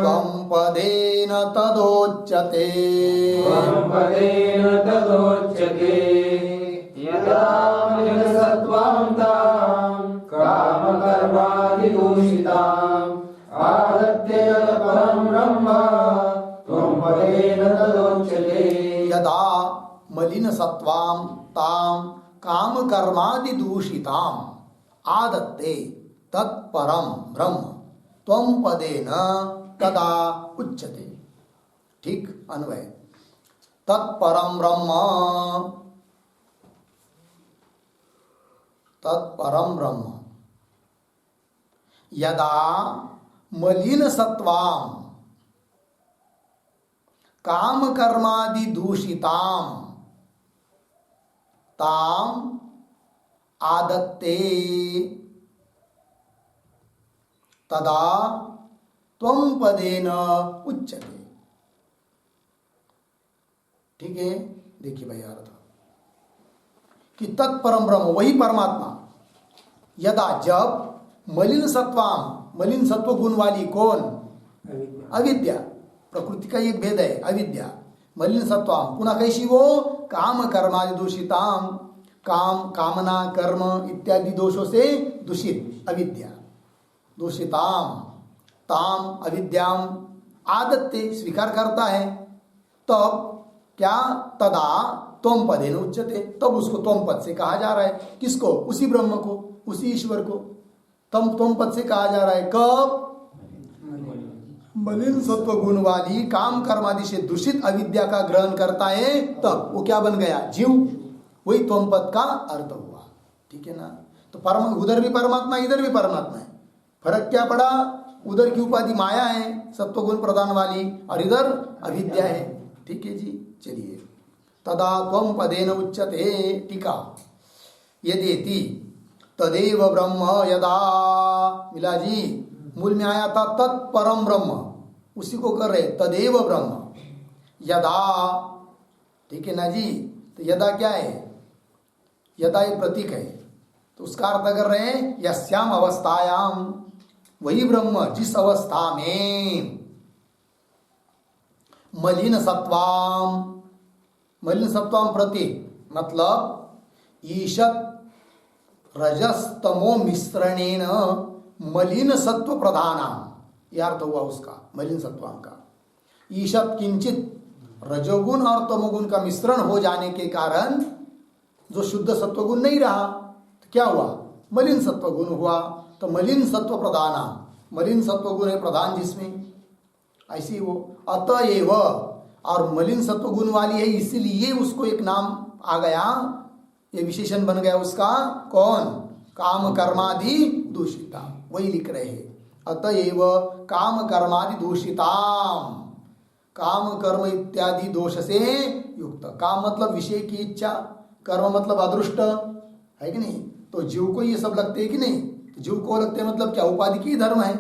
त्वं पदेन तदोच्यते।
यदा सत्त्वं तां कामकर्मादिदूषिताम् आदत्ते तत्परं ब्रह्म त्वं पदेन तदोच्यते।
यदा मलिन सत्वां तां काम कर्मादि दूषितां आदत्ते तत्परं ब्रह्म त्वं पदेन तदा उच्यते। ठीक अन्वय। तत्परं ब्रह्म, तत्परम ब्रह्म यदा मलिन सत्वां काम कर्मादि दूषितां ताम आदत्ते तदा त्वं पदेन उच्यते। ठीक है, देखिए भाई अर्थ कि तत्परम ब्रह्म वही परमात्मा, यदा जब मलिन सत्वाम, मलिन सत्व गुण वाली कौन? अविद्या। प्रकृति का एक भेद है अविद्या। मलिन सत्वाम पुनः कैसी वो? काम कर्मादि दूषिताम, काम कामना कर्म इत्यादि दोषों से दूषित अविद्या। दूषिताम ताम अविद्याम आदत्ते स्वीकार करता है, तब क्या? तदा त्वम पदेन उच्यते, तब उसको त्वम पद से कहा जा रहा है। किसको? उसी ब्रह्म को, उसी ईश्वर को त्वम पद से कहा जा रहा है। कब? मलिन सत्व गुण वाली काम कर्मादि से दूषित अविद्या का ग्रहण करता है, तब वो क्या बन गया? जीव। वही त्वम पद का अर्थ हुआ। ठीक है ना? तो उधर भी परमात्मा, इधर भी परमात्मा है। फर्क क्या पड़ा? उधर की उपाधि माया है सत्व गुण प्रदान वाली, और इधर अविद्या है। ठीक है जी, चलिए। तदा त्वं पदेन उच्यते। टीका। यदेति तदेव ब्रह्म यदा, मिला जी, मूल में आया था तत्परम ब्रह्म, उसी को कर रहे तदेव ब्रह्म यदा। ठीक है ना जी? तो यदा क्या है? यदा ये प्रतीक है, तो उसका अर्थ कर रहे हैं यस्याम अवस्थायाम, वही ब्रह्म जिस अवस्था में मलिन सत्वाम, मलिन सत्वाम प्रतीक मतलब ईशत रजस्तमो मिश्रणेन मलिन सत्व प्रधानाम, यह अर्थ हुआ उसका मलिन सत्वाम का। ईशत किंचित रजोगुण और तमोगुण का मिश्रण हो जाने के कारण जो शुद्ध सत्वगुण नहीं रहा, तो क्या हुआ? मलिन सत्वगुण हुआ। तो मलिन सत्व प्रधानाम, मलिन सत्वगुण है प्रधान जिसमें, ऐसी वो अतएव, और मलिन सत्व गुण वाली है इसीलिए उसको एक नाम आ गया, ये विशेषण बन गया उसका। कौन? काम कर्मादि दूषिता, वही लिख रहे हैं। अतएव काम कर्मादि दूषिताम, काम कर्म इत्यादि दोष से युक्त। काम मतलब विषय की इच्छा, कर्म मतलब अदृष्ट है कि नहीं? तो जीव को ये सब लगते हैं कि नहीं? तो जीव को लगते हैं मतलब क्या? उपाधि की धर्म है।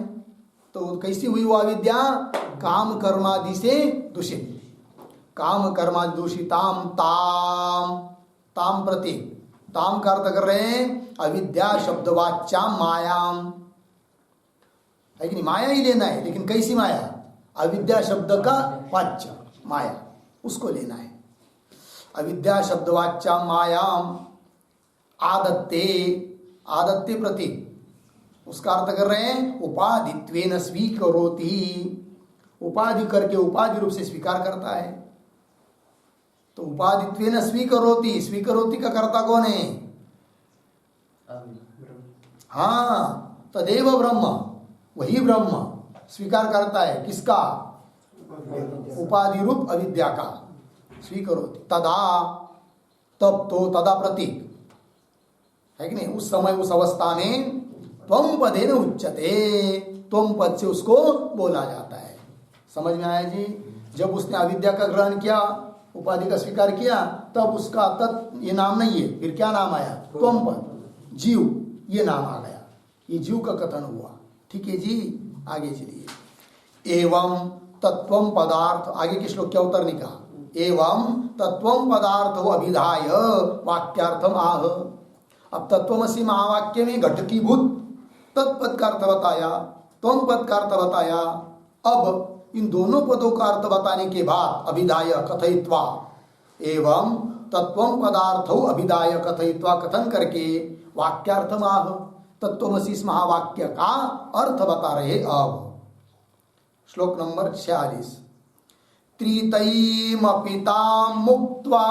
तो कैसी हुई वो अविद्या? काम कर्मादि से दूषित। काम कर्मादि दूषिताम ताम, ताम प्रति, ताम का अर्थ कर रहे हैं अविद्या शब्दवाच्याम मायाम, है कि नहीं? माया ही लेना है, लेकिन कैसी माया? अविद्या शब्द का वाच्य माया, उसको लेना है। अविद्या शब्दवाच्याम मायाम आदत्ते, आदत्ते प्रति, उसका अर्थ कर रहे हैं उपाधित्वेन स्वीकरोति, उपाधि करके उपाधि रूप से स्वीकार करता है। तो उपाधित्वेन स्वीकरोति, स्वीकरोति का कर्ता कौन है? हाँ, तदेव ब्रह्म, वही ब्रह्म स्वीकार करता है किसका? उपाधि रूप अविद्या का स्वीकरो। तदा, तब तो, तदा प्रतीक है कि नहीं, उस समय उस अवस्था में त्वम पदेन उच्यते, त्वम पद से उसको बोला जाता है। समझ में आया जी? जब उसने अविद्या का ग्रहण किया, उपाधि का स्वीकार किया, तब उसका तत् ये नाम नहीं है, फिर क्या नाम आया? त्वम पद, जीव, ये नाम आ गया। ये जीव का कथन हुआ। ठीक है जी, आगे चलिए। एवं तत्वम पदार्थ, आगे के श्लोक क्या उत्तर निकला? एवं तत्वम पदार्थ अभिधाय वाक्यार्थम आह। अब तत्वमसि महावाक्य में घटकीभूत तत्पद का अर्थ बताया, त्वम पद का अर्थ बताया। अब इन दोनों पदों का अर्थ बताने के बाद अभिधाय कथयित्वा, एवं तत्वम पदार्थो अभिधाय कथयित्वा कथन करके वाक्यार्थम आह, तत्वमसि इस महावाक्य का अर्थ बता रहे। अब श्लोक नंबर 46। त्रितयीमपि तां मुक्त्वा,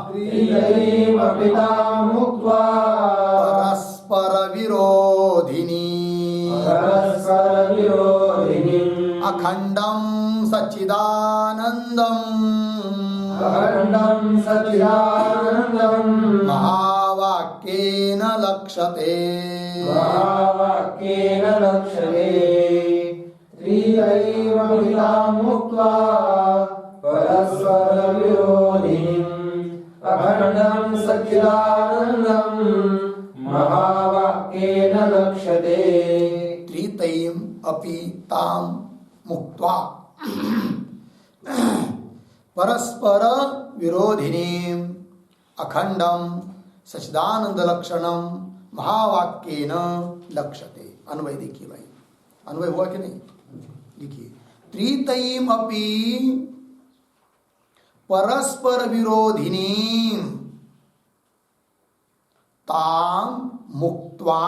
त्रितयीमपि तां मुक्त्वा
परस्पर विरोधिनी,
परस्पर विरोधिनी
अखंडं सच्चिदानंदं,
अखंडं सच्चिदानंदं
महावाक्येन लक्ष्यते,
महावाक्येन लक्ष्यते। त्रितयीमपि तां मुक्त्वा परस्पर विरोधिनीं अखंडं सच्चिदानंदं महावाक्येन लक्ष्यते।
त्रितयीम अपि तां मुक्त्वा परस्पर विरोधिनीं अखंडं सच्चिदानंद लक्षणं महावाक्येन लक्ष्यते। अन्वय देखिए भाई, अन्वय हुआ कि नहीं? देखिए, त्रितयीम अपि परस्पर विरोधिनीं तां मुक्त्वा,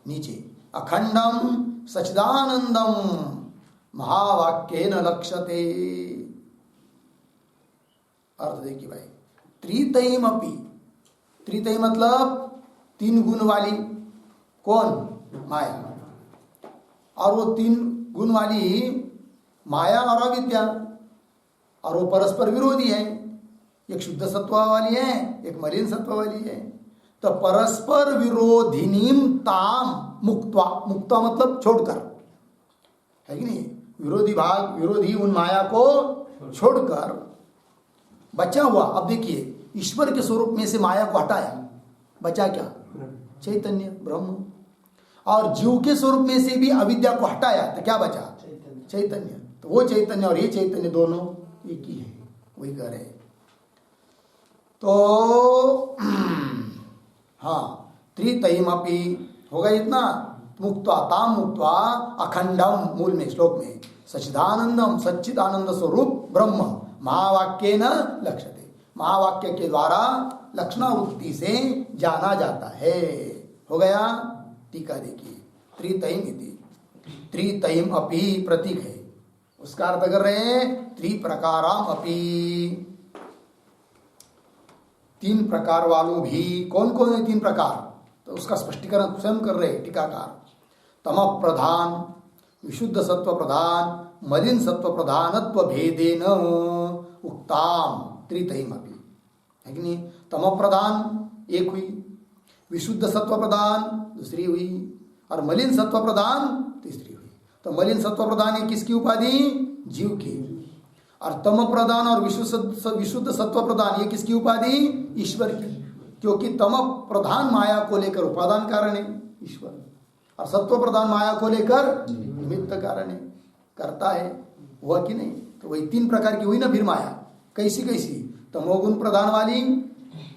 नीचे अखंडम सच्चिदानंदम महावाक्येन लक्ष्यते। अर्थ देखिए भाई, त्रितयीम अपि, त्रितयी मतलब तीन गुण वाली, कौन? माया। और वो तीन गुण वाली माया और अविद्या, और वो परस्पर विरोधी है। एक शुद्ध सत्व वाली है, एक मलिन सत्व वाली है। तो परस्पर विरोधिनीम ताम मुक्त्वा, मुक्त्वा मतलब छोड़कर, है कि नहीं? विरोधी भाग, विरोधी उन माया को छोड़कर बचा हुआ। अब देखिए, ईश्वर के स्वरूप में से माया को हटाया, बचा क्या? चैतन्य, ब्रह्म। और जीव के स्वरूप में से भी अविद्या को हटाया, तो क्या बचा? चैतन्य। तो वो चैतन्य और ये चैतन्य दोनों एक ही है, वही कह रहे। तो हाँ, त्रितयीमपि होगा इतना, मुक्त्वा ताम मुक्त्वा अखंडम, मूल में श्लोक में सच्चिदानंदम, सच्चिदानंद स्वरूप ब्रह्म महावाक्येन लक्ष्यते, महावाक्य के द्वारा लक्षणावृत्ति से जाना जाता है। हो गया? टीका देखिए, त्रितयीम इति, त्रितयीम अपि प्रतीक है, उसका अर्थ कर रहे हैं त्रिप्रकाराम अपि, तीन प्रकार वालों भी। कौन कौन है तीन प्रकार? तो उसका स्पष्टीकरण स्वयं कर रहे टीकाकार। तम प्रधान, विशुद्ध सत्व प्रधान, मलिन सत्व प्रधानत्व भेदेन उक्ताम त्रितयीम अपि, है कि नहीं? तम प्रधान एक हुई, विशुद्ध सत्व प्रधान दूसरी हुई, और मलिन सत्व प्रधान तीसरी हुई। तो मलिन सत्व प्रधान ये किसकी उपाधि? जीव की। और तम प्रधान और विशुद्ध सत्व प्रधान ये किसकी उपाधि? ईश्वर की, क्योंकि तम प्रधान माया को लेकर उपादान कारण है ईश्वर, और सत्व प्रधान माया को लेकर निमित्त कारण है, करता है। हुआ कि नहीं? तो वही तीन प्रकार की हुई ना फिर माया। कैसी कैसी? तमोगुण प्रधान वाली,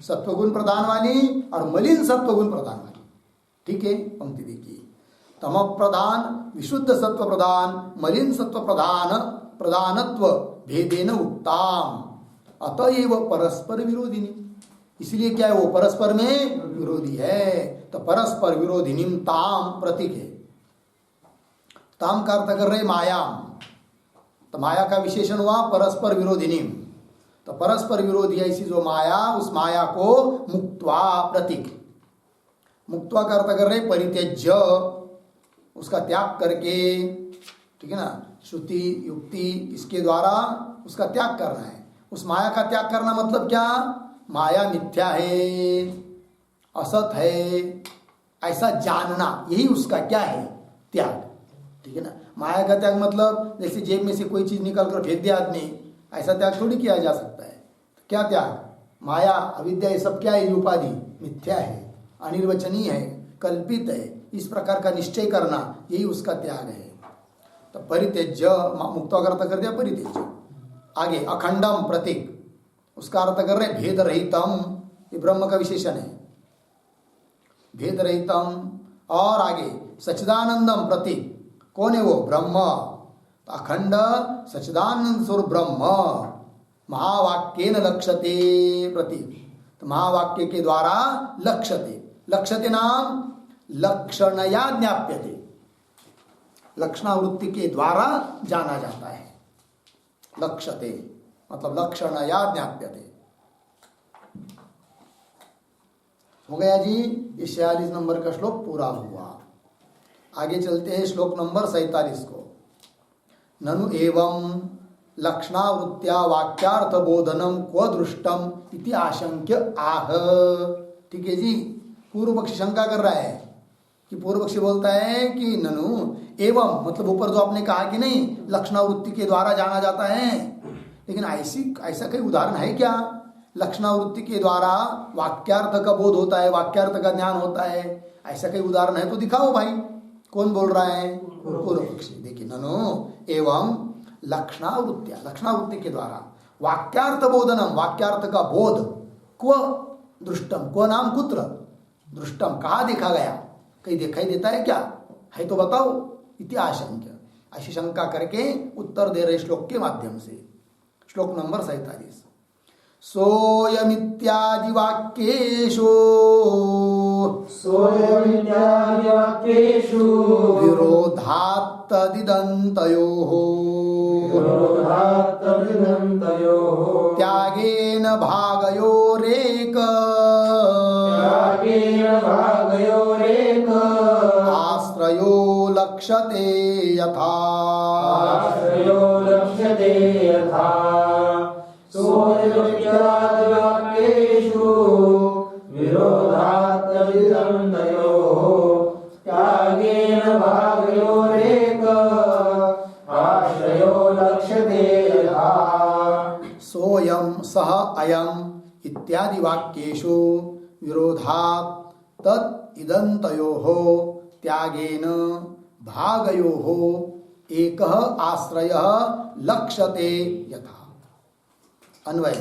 सत्वगुण प्रधान वाली, और मलिन सत्वगुण प्रधान वाली। ठीक है, पंक्ति देखिए, तम प्रधान, विशुद्ध सत्व प्रधान, मलिन सत्व प्रधान प्रधानत्व भेदेन उक्ताम, अतएव परस्पर विरोधिनी। इसलिए क्या है? वो परस्पर में विरोधी है। तो परस्पर विरोधिनीम ताम प्रतीक है। ताम का अर्थ कर रहे मायाम, तो माया का विशेषण हुआ परस्पर विरोधिनीम। तो परस्पर विरोधी ऐसी जो माया, उस माया को मुक्त्वा, प्रतीक मुक्त्वा का अर्थ कर रहे परित्यज्य, उसका त्याग करके, ठीक है ना, श्रुति युक्ति इसके द्वारा उसका त्याग करना है। उस माया का त्याग करना मतलब क्या? माया मिथ्या है, असत है, ऐसा जानना, यही उसका क्या है? त्याग। ठीक है ना। माया का त्याग मतलब जैसे जेब में से कोई चीज निकाल कर फेंक दिया आदमी, ऐसा त्याग थोड़ी किया जा सकता है। तो क्या त्याग? माया, अविद्या, ये सब क्या है? ये उपाधि मिथ्या है, अनिर्वचनीय है, कल्पित है, इस प्रकार का निश्चय करना, यही उसका त्याग है। तो परित्यज्य, मुक्त का अर्थ कर दिया परित्यज्य। आगे अखंडम, प्रतीक, उसका अर्थ कर रहे भेद रहितम, ये ब्रह्म का विशेषण है, भेद रहितम। और आगे सच्चिदानंदम, प्रतीक, कौन है वो? ब्रह्म। तो अखंड सच्चिदानंद स्वरूप ब्रह्म महावाक्येन लक्ष्यते, प्रतीक, तो महावाक्य के द्वारा लक्ष्यते, लक्ष्यते नाम लक्षणया ज्ञाप्यते, लक्षणावृत्ति के द्वारा जाना जाता है। लक्ष्यते मतलब लक्षणया ज्ञाप्यते। हो गया जी, ये 46 नंबर का श्लोक पूरा हुआ। आगे चलते हैं श्लोक नंबर 47 को। ननु एवं लक्षणावृत्त्या वाक्यार्थ बोधनम क्व दृष्टम इति आशंक्य आह। ठीक है जी, पूर्व पक्षी शंका कर रहा है कि पूर्व पक्षी बोलता है कि ननु एवं मतलब ऊपर जो आपने कहा कि नहीं लक्षणावृत्ति के द्वारा जाना जाता है, लेकिन ऐसा कोई उदाहरण है क्या? लक्षणावृत्ति के द्वारा वाक्यार्थ का बोध होता है, वाक्यार्थ का ज्ञान होता है, ऐसा कोई उदाहरण है तो दिखाओ भाई। कौन बोल रहा है? पूर्व पक्षी। देखिए, ननु एवं लक्षणावृत्तिया, लक्षणावृत्ति के द्वारा वाक्यार्थ बोधनम, वाक्यार्थ का बोध, क्व दृष्टम, क्व नाम कुत्र, दृष्टम कहाँ देखा गया, कहीं दिखाई देता है क्या? है तो बताओ। इति आशंक्य, ऐसी शंका करके उत्तर दे रहे श्लोक के माध्यम से। श्लोक नंबर 47। सोयमित्यादि वाक्येषु विरोधात् तदिदन्तयोः त्यागेन भागयोरेक आश्रयो लक्ष्यते यथा। सोयम सह अयम इत्यादि वाक्येषु विरोधात् तत् इदन्तयोः त्यागेन भागयोः एकः आश्रयः लक्ष्यते यथा। अन्वय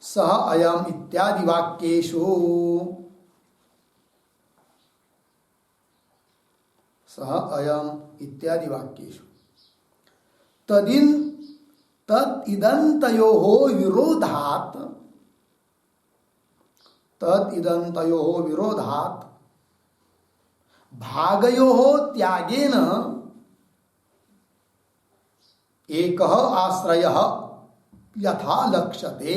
सह अयम इत्यादि वाक्येषु, सह अयम इत्यादि वाक्येषु तत् इदन्तयोः विरोधात्, तत् इदन्तयोः विरोधात् भागयोः त्यागेन एकः आश्रयः यथा लक्ष्यते।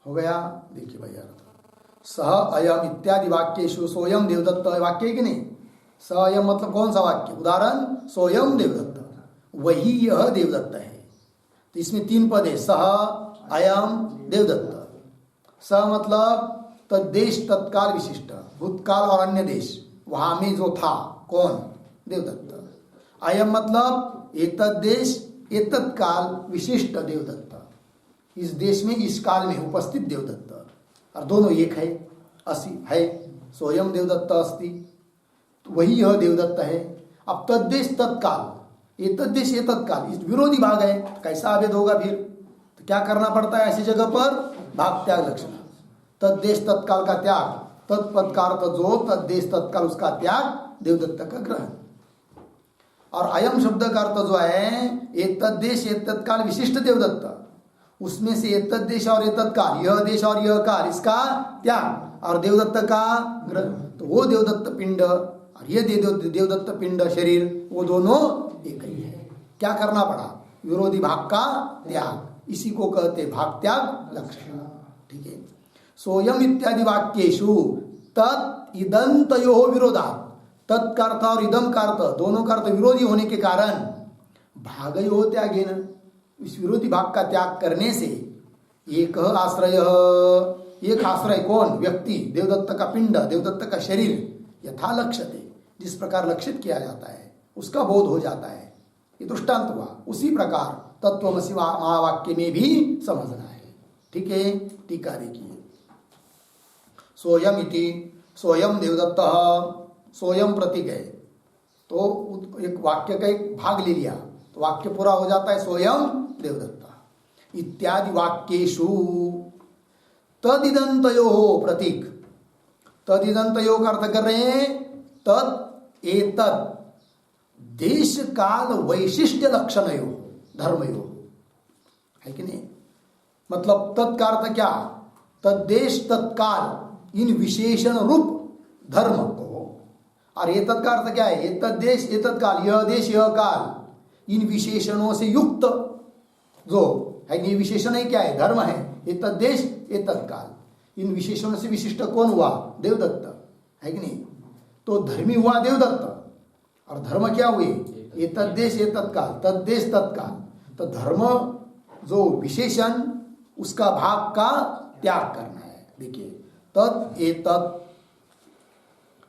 हो गया। देखिए भाई अर्थ, सह अयम इत्यादि वाक्येषु, सोयम देवदत्त वाक्य है कि नहीं? स अयम मतलब कौन सा वाक्य? उदाहरण सोयम देवदत्त, वही यह देवदत्त है। तो इसमें 3 पद है, सह अयम देवदत्त। स मतलब तद्देश तत्काल विशिष्ट, भूतकाल और अन्य देश, वहां में जो था कौन? देवदत्त। अयम मतलब एतद देश एतत् काल विशिष्ट देवदत्त, इस देश में इस काल में उपस्थित देवदत्त, और दोनों एक है, असि है, सोयम देवदत्त अस्ति, तो वही यह देवदत्त है। अब तद्देश तत्काल, एतद देश एतत् काल, इस विरोधी भाग है, तो कैसा अभेद होगा फिर? तो क्या करना पड़ता है ऐसी जगह पर? भाग त्याग लक्षण। तद्देश तत्काल का त्याग, तत्पद का अर्थ जो तद्देश तत्काल उसका त्याग, देवदत्त का ग्रहण। और अयम शब्द का अर्थ जो है एतद देश एतत् काल विशिष्ट देवदत्त, उसमें से एतद देश और एतत् काल, यह देश और यह काल, इसका त्याग, और देवदत्त का ग्रहण। तो वो देवदत्त पिंड और ये देवदत्त पिंड शरीर, वो दोनों एक ही है। क्या करना पड़ा? विरोधी भाग का त्याग। इसी को कहते भाग त्याग लक्षण। ठीक है। सोयम इत्यादि वाक्येषु तत् इदंतयो विरोधात्, तत् का अर्थ और इदम का अर्थ दोनों का अर्थ विरोधी होने के कारण भागयो त्यागेन, इस विरोधी भाग का त्याग करने से एक आश्रय, एक आश्रय कौन? व्यक्ति, देवदत्त का पिंड, देवदत्त का शरीर यथा लक्ष्यते, जिस प्रकार लक्षित किया जाता है उसका बोध हो जाता है। ये दृष्टांत हुआ। उसी प्रकार तत्वमसि महावाक्य में भी समझना है। ठीक है। टीका देखिए। सोयम इति, सोयम देवदत्त, सोयम प्रतीक है तो एक वाक्य का एक भाग ले लिया तो वाक्य पूरा हो जाता है सोयम देवदत्त। इत्यादि वाक्येषु तदिदंतयो प्रतीक, तदिदंतयो का अर्थ कर रहे हैं तद एतद देश काल वैशिष्ट्य लक्षणयो धर्मयो, है कि नहीं? मतलब तत्का अर्थ क्या? तद्देश तत्काल इन विशेषण रूप धर्म को, और ये तत्का अर्थ क्या है? ये तद्देश ये तत्काल, यह देश यह काल, इन विशेषणों से युक्त जो है, ये विशेषण है क्या है? धर्म है। ये तद्देश ये तत्काल, इन विशेषणों से विशिष्ट कौन हुआ? देवदत्त, है कि नहीं? तो धर्मी हुआ देवदत्त, और धर्म क्या हुए? ये तद्देश ये तत्काल, तद्देश तत्काल। तो धर्म जो विशेषण उसका भाग का त्याग करना है। देखिए तत् एतत्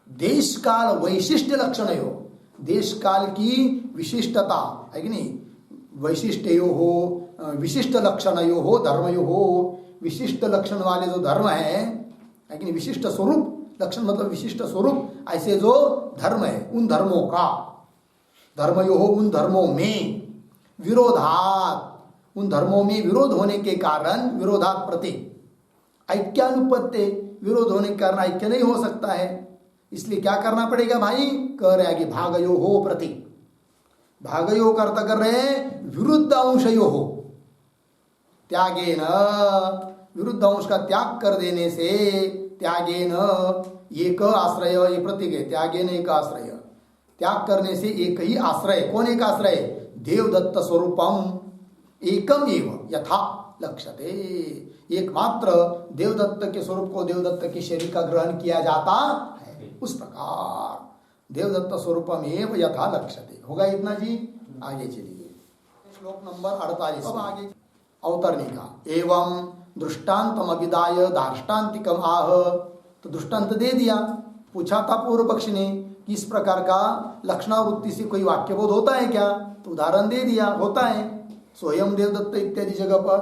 देश काल वैशिष्ट्य लक्षणयो, देश काल की विशिष्टता, है कि नहीं? वैशिष्ट्यो हो, विशिष्ट लक्षणयो हो, धर्मयो हो, विशिष्ट लक्षण वाले जो धर्म है कि नहीं? विशिष्ट स्वरूप, लक्षण मतलब विशिष्ट स्वरूप, ऐसे जो धर्म है उन धर्मों का, धर्मयो हो उन धर्मों में, विरोधात उन धर्मों में विरोध होने के कारण, विरोधात प्रतीक ऐक्यानुपत्ति, विरोध होने के कारण ऐक्य नहीं हो सकता है। इसलिए क्या करना पड़ेगा भाई? कह रहे कि भागयो हो प्रतीक, भागयो का अर्थ कर रहे हैं विरुद्ध अंशयो हो, त्यागेन, विरुद्ध अंश का त्याग कर देने से, त्यागेन एक आश्रय, ये प्रतीक है, त्यागेन एक आश्रय, त्याग करने से एक ही आश्रय, कौन एक आश्रय? देवदत्त स्वरूपम एकम एव यथा लक्ष्यते, एकमात्र देवदत्त के स्वरूप को, देवदत्त के शरीर का ग्रहण किया जाता है, उस प्रकार देवदत्त स्वरूपम एव यथा लक्ष्यते। होगा इतना जी? आगे चलिए श्लोक नंबर 48। अब आगे अवतरणी का एवं दृष्टान्तम अभिदाय दार्ष्टान्तिकम आह, तो दृष्टांत दे दिया। पूछा था पूर्व पक्षी ने कि इस प्रकार का लक्षणावृत्ति से कोई वाक्यबोध होता है क्या? तो उदाहरण दे दिया, होता है स्वयं देवदत्त इत्यादि जगह पर।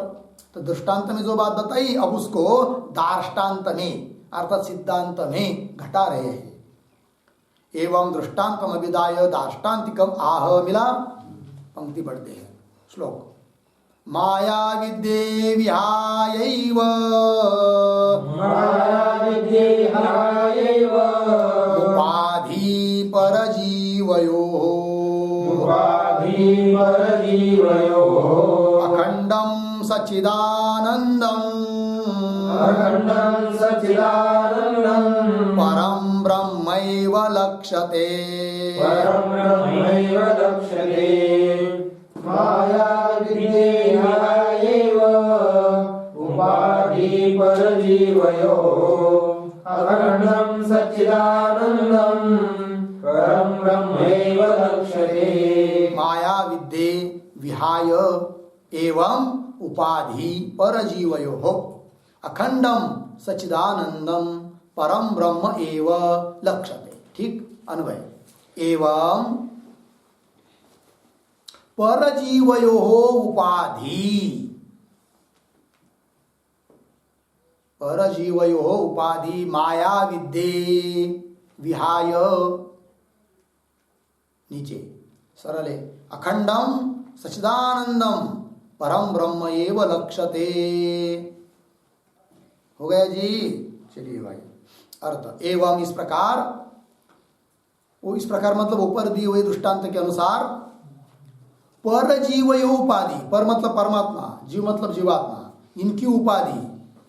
तो दृष्टांत में जो बात बताई अब उसको दार्ष्टान्त में अर्थात सिद्धांत में घटा रहे हैं। एवं दृष्टान्तम अभिदाय दार्ष्टान्तिकम आह मिला, पंक्ति पढ़ते हैं श्लोक। माया विद्ये विहायैव, उपाधि परजीवयोः, अखंडं सच्चिदानन्दं, परं ब्रह्मैव लक्ष्यते।
माया विद्येहायैव उपाधि परजीवयोः, अखण्डं सच्चिदानन्दं परं ब्रह्मैव लक्ष्यते।
माया विद्ये विहाय एवं उपाधि परजीवयोः, अखंडम सच्चिदानंदम परम ब्रह्म एव लक्ष्यते। ठीक अन्वय। एवं परजीवयोः उपाधि, परजीवयोः उपाधि माया विद्ये विहाय, नीचे सरल है, अखंडम सच्चिदानंदम परम ब्रह्म एव लक्ष्यते। हो गया जी? चलिए भाई अर्थ। एवं इस प्रकार, वो इस प्रकार मतलब ऊपर दिए हुए दृष्टांत के अनुसार पर जीवयो उपाधि, पर मतलब परमात्मा, जीव मतलब जीवात्मा, इनकी उपाधि,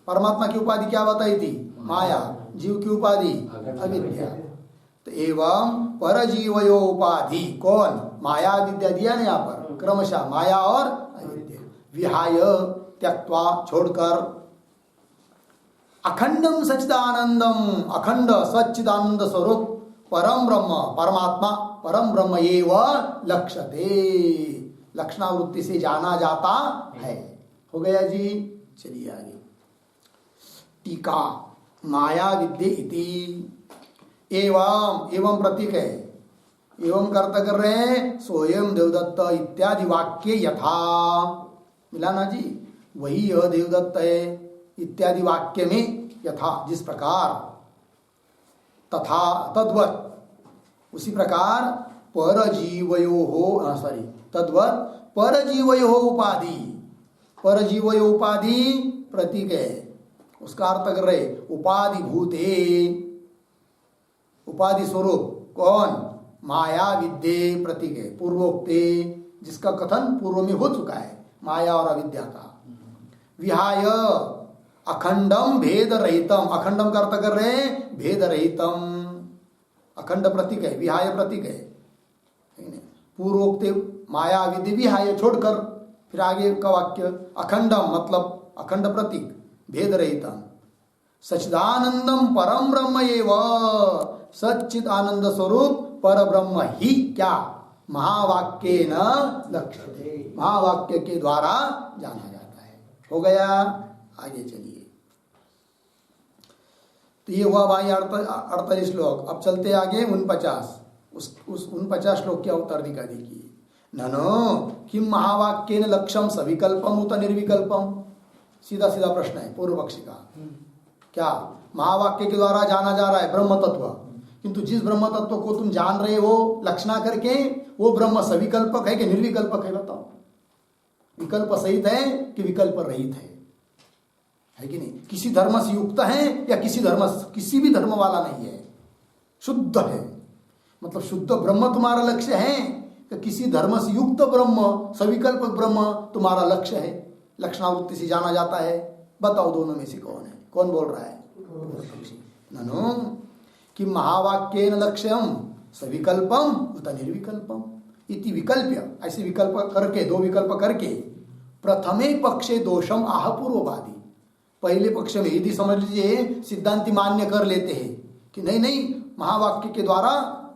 परमात्मा की उपाधि क्या बताई थी? माया, जीव की उपाधि अविद्या। तो एवं परजीवयो उपाधि कौन माया विद्या दिया ना यहाँ पर क्रमशः माया और अविद्या विहाय त्यक्त्वा छोड़कर अखंडम सच्चिदानंदम अखंड सच्चिदानंद स्वरूप परम ब्रह्म परमात्मा परम ब्रह्म एव लक्ष्यते लक्षणावृत्ति से जाना जाता है। हो गया जी। चलिए आगे टीका माया विद्ये इति एवं एवं प्रतीक है एवं कर्ता कर रहे हैं स्वयं देवदत्त इत्यादि वाक्य यथा मिला ना जी वही यह देवदत्त है इत्यादि वाक्य में यथा जिस प्रकार तथा तद्वत उसी प्रकार परजीवयो हो सॉरी तद्वत परजीवयो उपाधि प्रतीक है उसका अर्थ कर रहे उपाधि भूते उपाधि स्वरूप कौन माया विद्ये प्रतीक है पूर्वोक्ते जिसका कथन पूर्व में हो चुका है माया और अविद्या का विहाय अखंडम भेद रहितम अखंडम का अर्थ कर रहे भेद रहितम अखंड प्रतीक है विहाय प्रतीक है पूर्वोक्ते माया विद्या विहाय छोड़कर फिर आगे का वाक्य अखंडम मतलब अखंड प्रतीक भेद रहितम सच्चिदानंदम परम ब्रह्म एव सच्चिद आनंद स्वरूप पर ब्रह्म ही क्या महावाक्य न लक्ष्यते महावाक्य के द्वारा जाना जाता है। हो गया। आगे चलिए तो ये हुआ भाई 48 श्लोक। अब चलते आगे 49 उस 49 श्लोक क्या उत्तर दिखा देखिए ननो किम महावाक्येन लक्ष्यम सविकल्पम उत निर्विकल्पम सीधा सीधा प्रश्न है पूर्व पक्षी का क्या महावाक्य के द्वारा जाना जा रहा है ब्रह्म तत्व किंतु जिस ब्रह्म तत्व को तुम जान रहे हो लक्षणा करके वो ब्रह्म सविकल्पक है कि निर्विकल्पक है बताओ विकल्प सहित है कि विकल्प रहित है कि नहीं किसी धर्म से युक्त है या किसी भी धर्म वाला नहीं है शुद्ध है मतलब शुद्ध ब्रह्म तुम्हारा लक्ष्य है कि किसी धर्म से युक्त ब्रह्म सविकल्पक ब्रह्म तुम्हारा लक्ष्य है लक्षणावृत्ति से जाना जाता है बताओ दोनों में से कौन है कौन बोल रहा है ननु कि महावाक्येन लक्ष्यम सविकल्पम उत निर्विकल्पम इति विकल्प्य ऐसे विकल्प करके दो विकल्प करके प्रथमे पक्षे दोषम आह पूर्ववादी पहले पक्ष में यदि समझ लीजिए सिद्धांति मान्य कर लेते हैं कि नहीं महावाक्य के द्वारा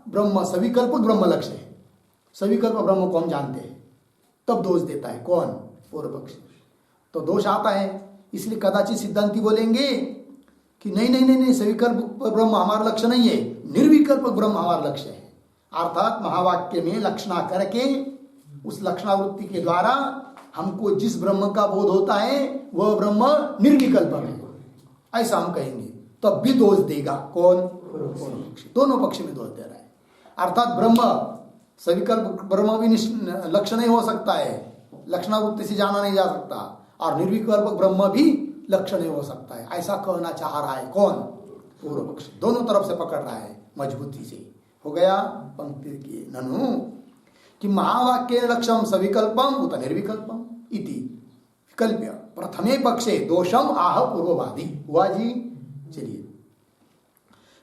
ब्रह्म सविकल्प ब्रह्म लक्ष्य है सविकल्प ब्रह्म को हम जानते हैं तब दोष देता है कौन पूर्व पक्ष तो दोष आता है इसलिए कदाचित सिद्धांति बोलेंगे कि नहीं सविकल्प ब्रह्म हमारा लक्ष्य नहीं है निर्विकल्प ब्रह्म हमारा लक्ष्य है अर्थात महावाक्य में लक्षणा करके उस लक्षणावृत्ति के द्वारा हमको जिस ब्रह्म का बोध होता है वह ब्रह्म निर्विकल्प है ऐसा हम कहेंगे तब भी दोष देगा कौन दोनों पक्ष में दोष दे रहा है अर्थात ब्रह्म सविकल्प ब्रह्म भी लक्ष्य नहीं हो सकता है लक्षणावृत्ति से जाना नहीं जा सकता और निर्विकल्प ब्रह्म भी लक्ष्य नहीं हो सकता है ऐसा कहना चाह रहा है कौन पूर्व पक्ष दोनों तरफ से पकड़ रहा है मजबूती से। हो गया पंक्ति की ननु कि महावाक्य लक्ष्यम सविकल्पम उत निर्विकल्पम इति विकल्प्य प्रथमे पक्षे दोषम आह पूर्ववादी हुआ जी। चलिए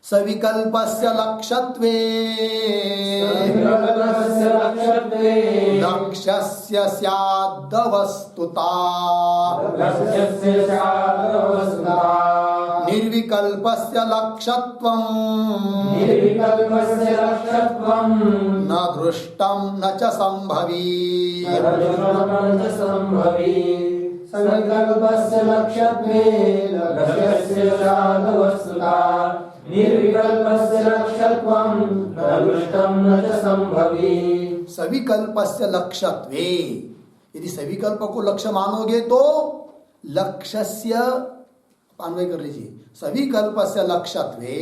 सविकल्पस्य लक्ष्यत्वे लक्ष्यस्य स्याद्वस्तुता निर्विकल्पस्य लक्ष्यत्वं न दृष्टं न च संभवी
सविकल्पस्य लक्ष्यत्वे लक्ष्यस्य स्याद्वस्तुता निर्विकल्पस्य लक्ष्यत्वं न दृष्टं न च संभवी।
सविकल्पस्य लक्ष्यत्वे यदि सविकल्प को लक्ष्य मानोगे तो लक्ष्यस्य अन्वय कर लीजिए सविकल्पस्य लक्ष्यत्वे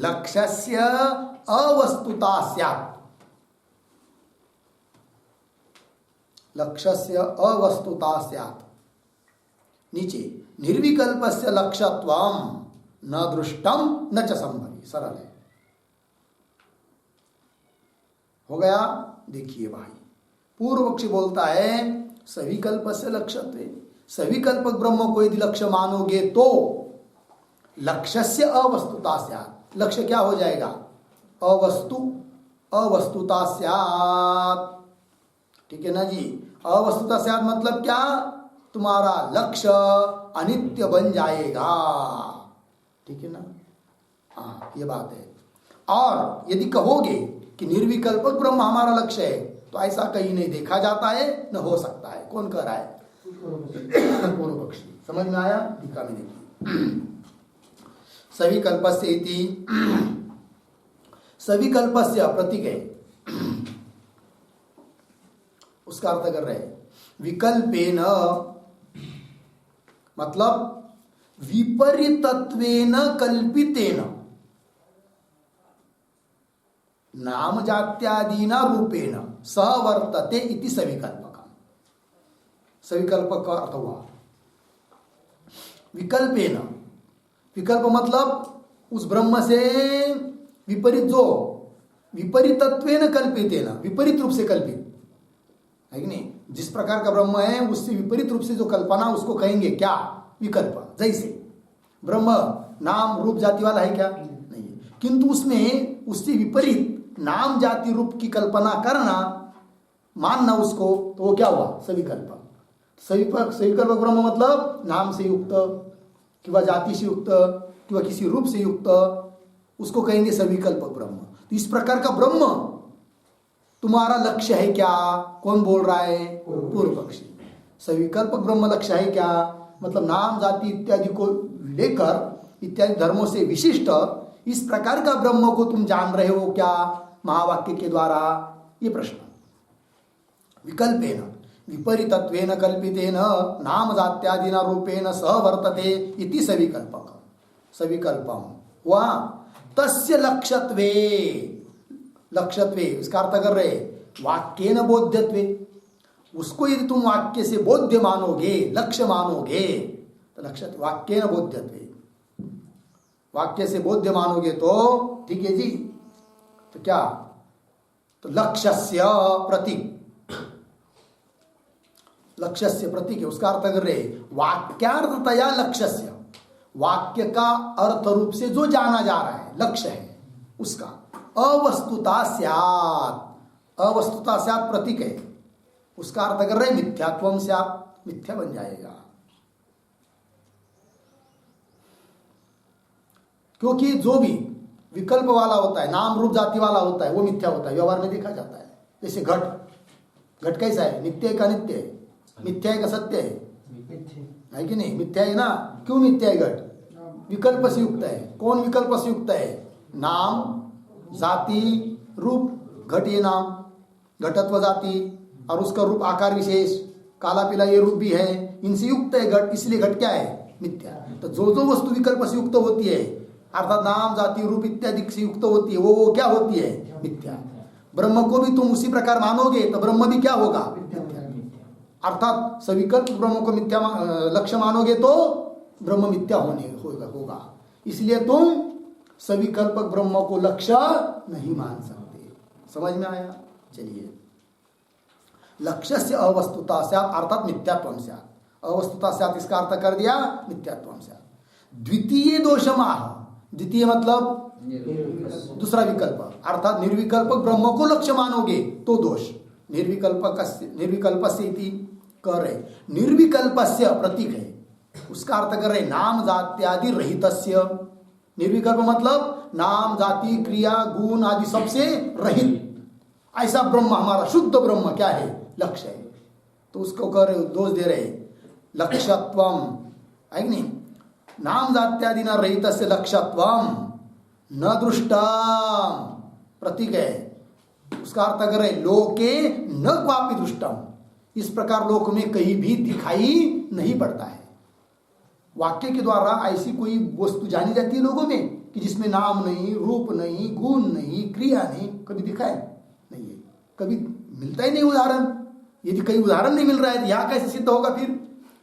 लक्ष्यस्य अवस्तुता स्यात् लक्ष्यस्य अवस्तुता स्यात् नीचे निर्विकल्पस्य लक्ष्यत्वं न दृष्टम न च संभवी सरल है। हो गया। देखिए भाई पूर्व पक्षी बोलता है सविकल्प से लक्ष्यत्व सविकल्पक ब्रह्म को यदि लक्ष्य मानोगे तो लक्ष्य से अवस्तुता स्यात् लक्ष्य क्या हो जाएगा अवस्तुता स्यात्। ठीक है ना जी। अवस्तुता स्यात् मतलब क्या? तुम्हारा लक्ष्य अनित्य बन जाएगा। ठीक है ना। हाँ, ये बात है। और यदि कहोगे कि निर्विकल्पक ब्रह्म हमारा लक्ष्य है, तो ऐसा कहीं नहीं देखा जाता है, न हो सकता है। कौन कह रहा है? पूर्व पक्षी। समझ में आया? टीका में देखिए, सविकल्पस्य इति, सविकल्पस्य प्रतीक है, उसका अर्थ कर रहे हैं विकल्पेन, मतलब विपरीतत्वेन कल्पितेन नाम जात्यादीना रूपेण सवर्तते इति सविकल्पक। सविकल्पक का अर्थ हुआ विकल्पेन। विकल्प मतलब उस ब्रह्म से विपरीत, जो विपरीतत्वेन कल्पितेन, विपरीत रूप से कल्पित है कि नहीं। जिस प्रकार का ब्रह्म है उससे विपरीत रूप से जो कल्पना, उसको कहेंगे क्या? विकल्प। जैसे ब्रह्म नाम रूप जाति वाला है क्या? नहीं है, किंतु उसमें उससे विपरीत नाम जाति रूप की कल्पना करना, मानना उसको, तो वो क्या हुआ? सविकल्प। सविकल्प ब्रह्म मतलब नाम से युक्त किंवा जाति से युक्त किंवा किसी रूप से युक्त, उसको कहेंगे सविकल्प ब्रह्म। तो इस प्रकार का ब्रह्म तुम्हारा लक्ष्य है क्या? कौन बोल रहा है? पूर्व पक्षी। सविकल्प ब्रह्म लक्ष्य है क्या? मतलब नाम जाति इत्यादि को लेकर, इत्यादि धर्मों से विशिष्ट इस प्रकार का ब्रह्म को तुम जान रहे हो क्या महावाक्य के द्वारा? ये प्रश्न। विकल्पेन विपरीतत्वेन कल्पितेन नाम जात्यादिना रूपेण सह वर्तते इति सविकल्पक। सविकल्पम हुआ तस्य लक्ष्यत्वे। लक्ष्यत्वे इसका अर्थ कर रहे वाक्येन बोध्यत्वे। उसको यदि तुम वाक्य से बोध्य मानोगे, लक्ष्य मानोगे, तो लक्ष्य वाक्येन बोध्यत्वे, वाक्य से बोध्य मानोगे तो ठीक है जी। तो क्या? तो लक्ष्यस्य प्रतीक, लक्ष्यस्य प्रतीक है, उसका अर्थ कर रहे वाक्यार्थतया लक्ष्यस्य, वाक्य का अर्थ रूप से जो जाना जा रहा है, लक्ष्य है उसका। अवस्तुता स्यात्, अवस्तुता स्यात् प्रतीक है, उसका अर्थ कर रहे मिथ्यात्वम स्यात्, मिथ्या बन जाएगा। क्योंकि जो भी विकल्प वाला होता है, नाम रूप जाति वाला होता है, वो मिथ्या होता है, व्यवहार में देखा जाता है। जैसे घट, घट कैसा है? नित्य है का नित्य है? मिथ्या है का सत्य है कि नहीं? मिथ्या है ना। क्यों मिथ्या है? घट विकल्प से युक्त है। कौन विकल्प से युक्त है? नाम जाति रूप। घट ये नाम, घटत्व जाति, और उसका रूप आकार विशेष, काला पीला ये रूप भी है, इनसे युक्त है घट, इसलिए घट क्या है? मिथ्या। तो जो जो वस्तु विकल्प से युक्त होती है, अर्थात नाम जाति रूप इत्यादि से युक्त होती है, वो क्या होती है? मिथ्या। ब्रह्म को भी तुम उसी प्रकार मानोगे तो ब्रह्म भी क्या होगा? मिथ्या। अर्थात सविकल्प ब्रह्म को मिथ्या लक्ष्य मानोगे तो ब्रह्म मिथ्या होगा। इसलिए तुम सविकल्पक ब्रह्म को लक्ष्य नहीं मान सकते। समझ में आया? चलिए, लक्ष्य से अवस्तुता स्यात् अर्थात मिथ्यात्वम स्यात्। अवस्तुता स्यात् इसका अर्थ कर दिया मिथ्यात्वम स्यात्। द्वितीय दोषमाह, द्वितीय मतलब दूसरा विकल्प, अर्थात निर्विकल्पक ब्रह्म को लक्ष्य मानोगे तो दोष। निर्विकल्पस्य इति कर रहे, निर्विकल्पस्य प्रतीक है, उसका अर्थ कर रहे नाम जात्यादि रहितस्य। निर्विकल्प मतलब नाम जाति क्रिया गुण आदि सबसे रहित, ऐसा ब्रह्म हमारा शुद्ध ब्रह्म क्या है? लक्ष्य है। तो उसको कह रहे, दोष दे रहे लक्ष्यत्वम है कि नहीं? नाम जात्यादि न रहितस्य लक्ष्यत्वम न दृष्टम प्रतीक है, उसका अर्थ कर रहे लोके न क्वापि दृष्टम। इस प्रकार लोक में कहीं भी दिखाई नहीं पड़ता है। वाक्य के द्वारा ऐसी कोई वस्तु जानी जाती है लोगों में कि जिसमें नाम नहीं, रूप नहीं, गुण नहीं, क्रिया नहीं, कभी दिखाए नहीं है, कभी मिलता ही नहीं उदाहरण। यदि कहीं उदाहरण नहीं मिल रहा है तो यहाँ कैसे सिद्ध होगा फिर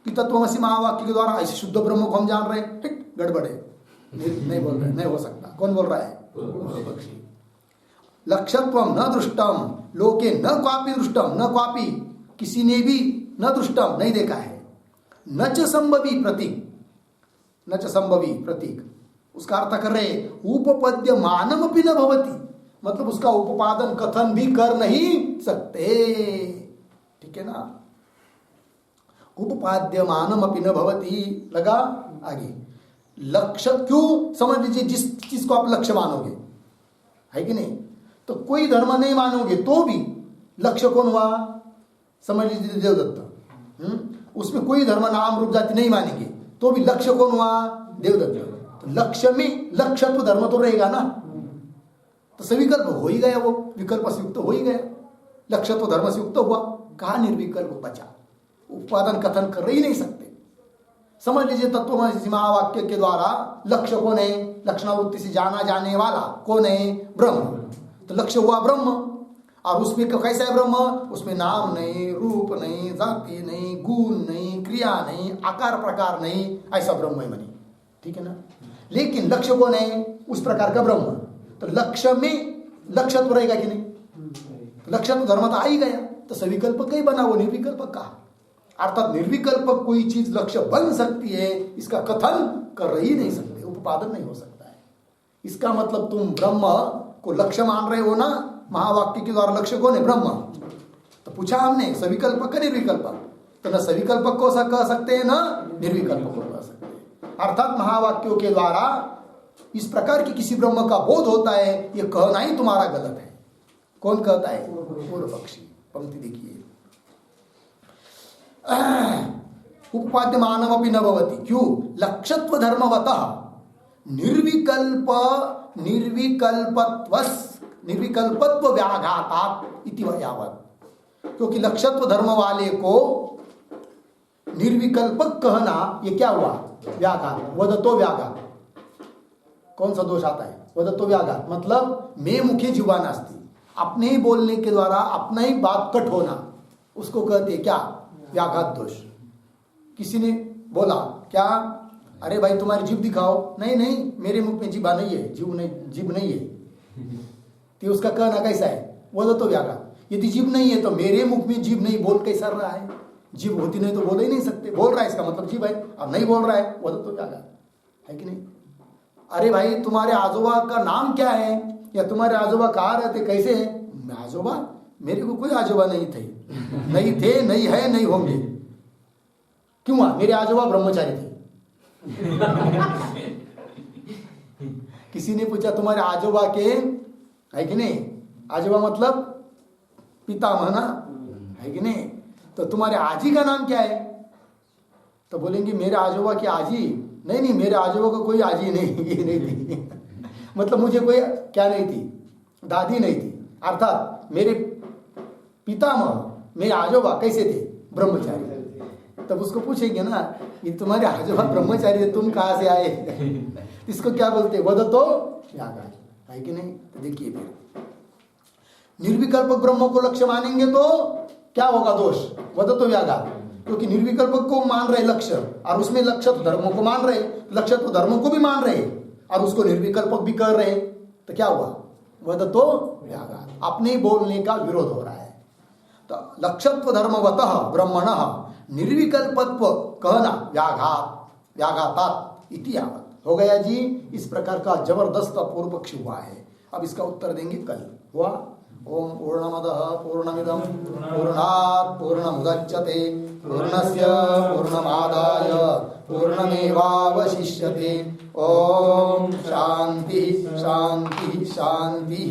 कि तत्वमसि महावाक्य के द्वारा ऐसे शुद्ध ब्रह्म को हम जान रहे हैं? ठीक, गड़बड़ है, नहीं बोल रहे, नहीं हो सकता। कौन बोल रहा है? लक्ष्यत्वम न दृष्टम लोके न क्वापि दृष्टम, न क्वापि किसी ने भी, न दृष्टम नहीं देखा है, न च संभवी प्रतीक, न च संभवी प्रतीक, उसका अर्थ कर रहे उपपद्य मानम अपि न भवति। मतलब उसका उपादान कथन भी कर नहीं सकते। ठीक है ना। उपपाद्यमानम अपि न भवति, लगा आगे। लक्ष्य क्यों, समझ लीजिए जिस चीज को आप लक्ष्य मानोगे, है कि नहीं, तो कोई धर्म नहीं मानोगे तो भी लक्ष्य कौन हुआ, समझ लीजिए देवदत्त। उसमें कोई धर्म नाम रूप जाति नहीं मानेंगे तो भी लक्ष्य कौन हुआ, देवदत्त। तो लक्ष्य में लक्ष्य तो धर्म तो रहेगा ना, तो सविकल्प हो ही गया, वो विकल्प से युक्त हो ही गया, लक्ष्य तो धर्म से युक्त हुआ। कहा निर्विकल्प बचा, उत्पादन कथन कर ही नहीं सकते। समझ लीजिए तत्वमसि महावाक्य के द्वारा लक्ष्य कौन है, लक्षणावृत्ति से जाना जाने वाला कौन है, ब्रह्म। तो लक्ष्य हुआ ब्रह्म, और उसमें कैसा है ब्रह्म, उसमें नाम नहीं, रूप नहीं, जाति नहीं, गुण नहीं, क्रिया नहीं, आकार प्रकार नहीं, ऐसा ब्रह्म है मनी। ठीक है ना। लेकिन लक्ष्य कौन है, उस प्रकार का ब्रह्म। तो लक्ष्य में लक्ष्य तो रहेगा कि नहीं, लक्ष्य तो धर्म तो आ ही गया, तो सविकल्प कहीं बना, वो निर्विकल्प कहा। अर्थात निर्विकल्प कोई चीज लक्ष्य बन सकती है, इसका कथन कर ही नहीं सकते, उपादन नहीं हो सकता है। इसका मतलब तुम ब्रह्म को लक्ष्य मान रहे हो ना, महावाक्य के द्वारा लक्ष्य कौन है, ब्रह्म। तो पूछा हमने सविकल्प का निर्विकल्प, तो न सविकल्प को कह सकते हैं न निर्विकल्प को कह सकते हैं। अर्थात महावाक्यों के द्वारा इस प्रकार की किसी ब्रह्म का बोध होता है, यह कहना ही तुम्हारा गलत है। कौन कहता है, पूर्व पक्षी। पंक्ति देखिए, उपपाद्य मानव अपि न भवति, क्यों, लक्ष्यत्व धर्मवतः निर्विकल्प निर्विकल्पत्व व्याघातात इति यावत्। क्योंकि लक्ष्यत्व धर्म वाले को निर्विकल्पक कहना, ये क्या हुआ, व्याघात, वदतो व्याघात। कौन सा दोष आता है, वदतो व्याघात, मतलब मैं मुखे जीवा नास्ति, अपने ही बोलने के द्वारा अपना ही बात कट होना, उसको कहते हैं क्या, व्याघात दोष। किसी ने बोला क्या, अरे भाई तुम्हारी जीभ दिखाओ, नहीं नहीं मेरे मुख में जीभा नहीं है, जीभ नहीं है। तो उसका कहना कैसा है, वो तो व्याघात। यदि जीभ नहीं है तो मेरे मुख में जीभ नहीं, बोल कैसा रहा है, जीभ होती नहीं तो बोल ही नहीं सकते, बोल रहा है इसका मतलब जीभ है, और नहीं बोल रहा है, वो तो व्याघात है कि नहीं। अरे भाई तुम्हारे आजोबा का नाम क्या है, या तुम्हारे आजोबा कहाँ रहते, कैसे है, आजोबा, मेरे को कोई आजोबा नहीं थे, नहीं थे, नहीं है, नहीं होंगे। क्यों, मेरे आजोबा ब्रह्मचारी थे। किसी ने पूछा तुम्हारे आजोबा के, है कि नहीं, आजोबा मतलब पितामह ना, है कि नहीं, तो तुम्हारे आजी का नाम क्या है, तो बोलेंगे मेरे आजोबा की आजी, नहीं नहीं मेरे आजोबा का कोई आजी नहीं, ये नहीं थी। मतलब मुझे कोई क्या नहीं थी, दादी नहीं थी। अर्थात मेरे पितामह, मेरे आजोबा कैसे थे, ब्रह्मचारी। तब उसको पूछेंगे ना, ये तुम्हारे आजोबा ब्रह्मचारी है, तुम कहाँ से आए, इसको क्या बोलते, वदतो व्याघात, है कि नहीं। तो देखिए फिर निर्विकल्प ब्रह्म को लक्ष्य मानेंगे तो क्या होगा दोष, वदतो व्याघात। क्योंकि निर्विकल्प को मान रहे लक्ष्य, और उसमें लक्ष्य तो धर्मों को मान रहे, लक्ष्य तो धर्मों को भी मान रहे, और उसको निर्विकल्पक भी कर रहे, तो क्या हुआ, वदतो व्याघात, अपने बोलने का विरोध हो रहा है। तो लक्ष्यत्व धर्मवतः ब्रह्मणः निर्विकल्पत्व कहना व्याघातात इति यावत्। हो गया जी। इस प्रकार का जबरदस्त पूर्व पक्ष हुआ है। अब इसका उत्तर देंगे कल। हुआ। ओम पूर्णमदः पूर्णमिदं पूर्णात् पूर्णमुदच्यते पूर्णस्य पूर्णमादाय पूर्णमेवावशिष्यते। ओम शांति शांति शांति।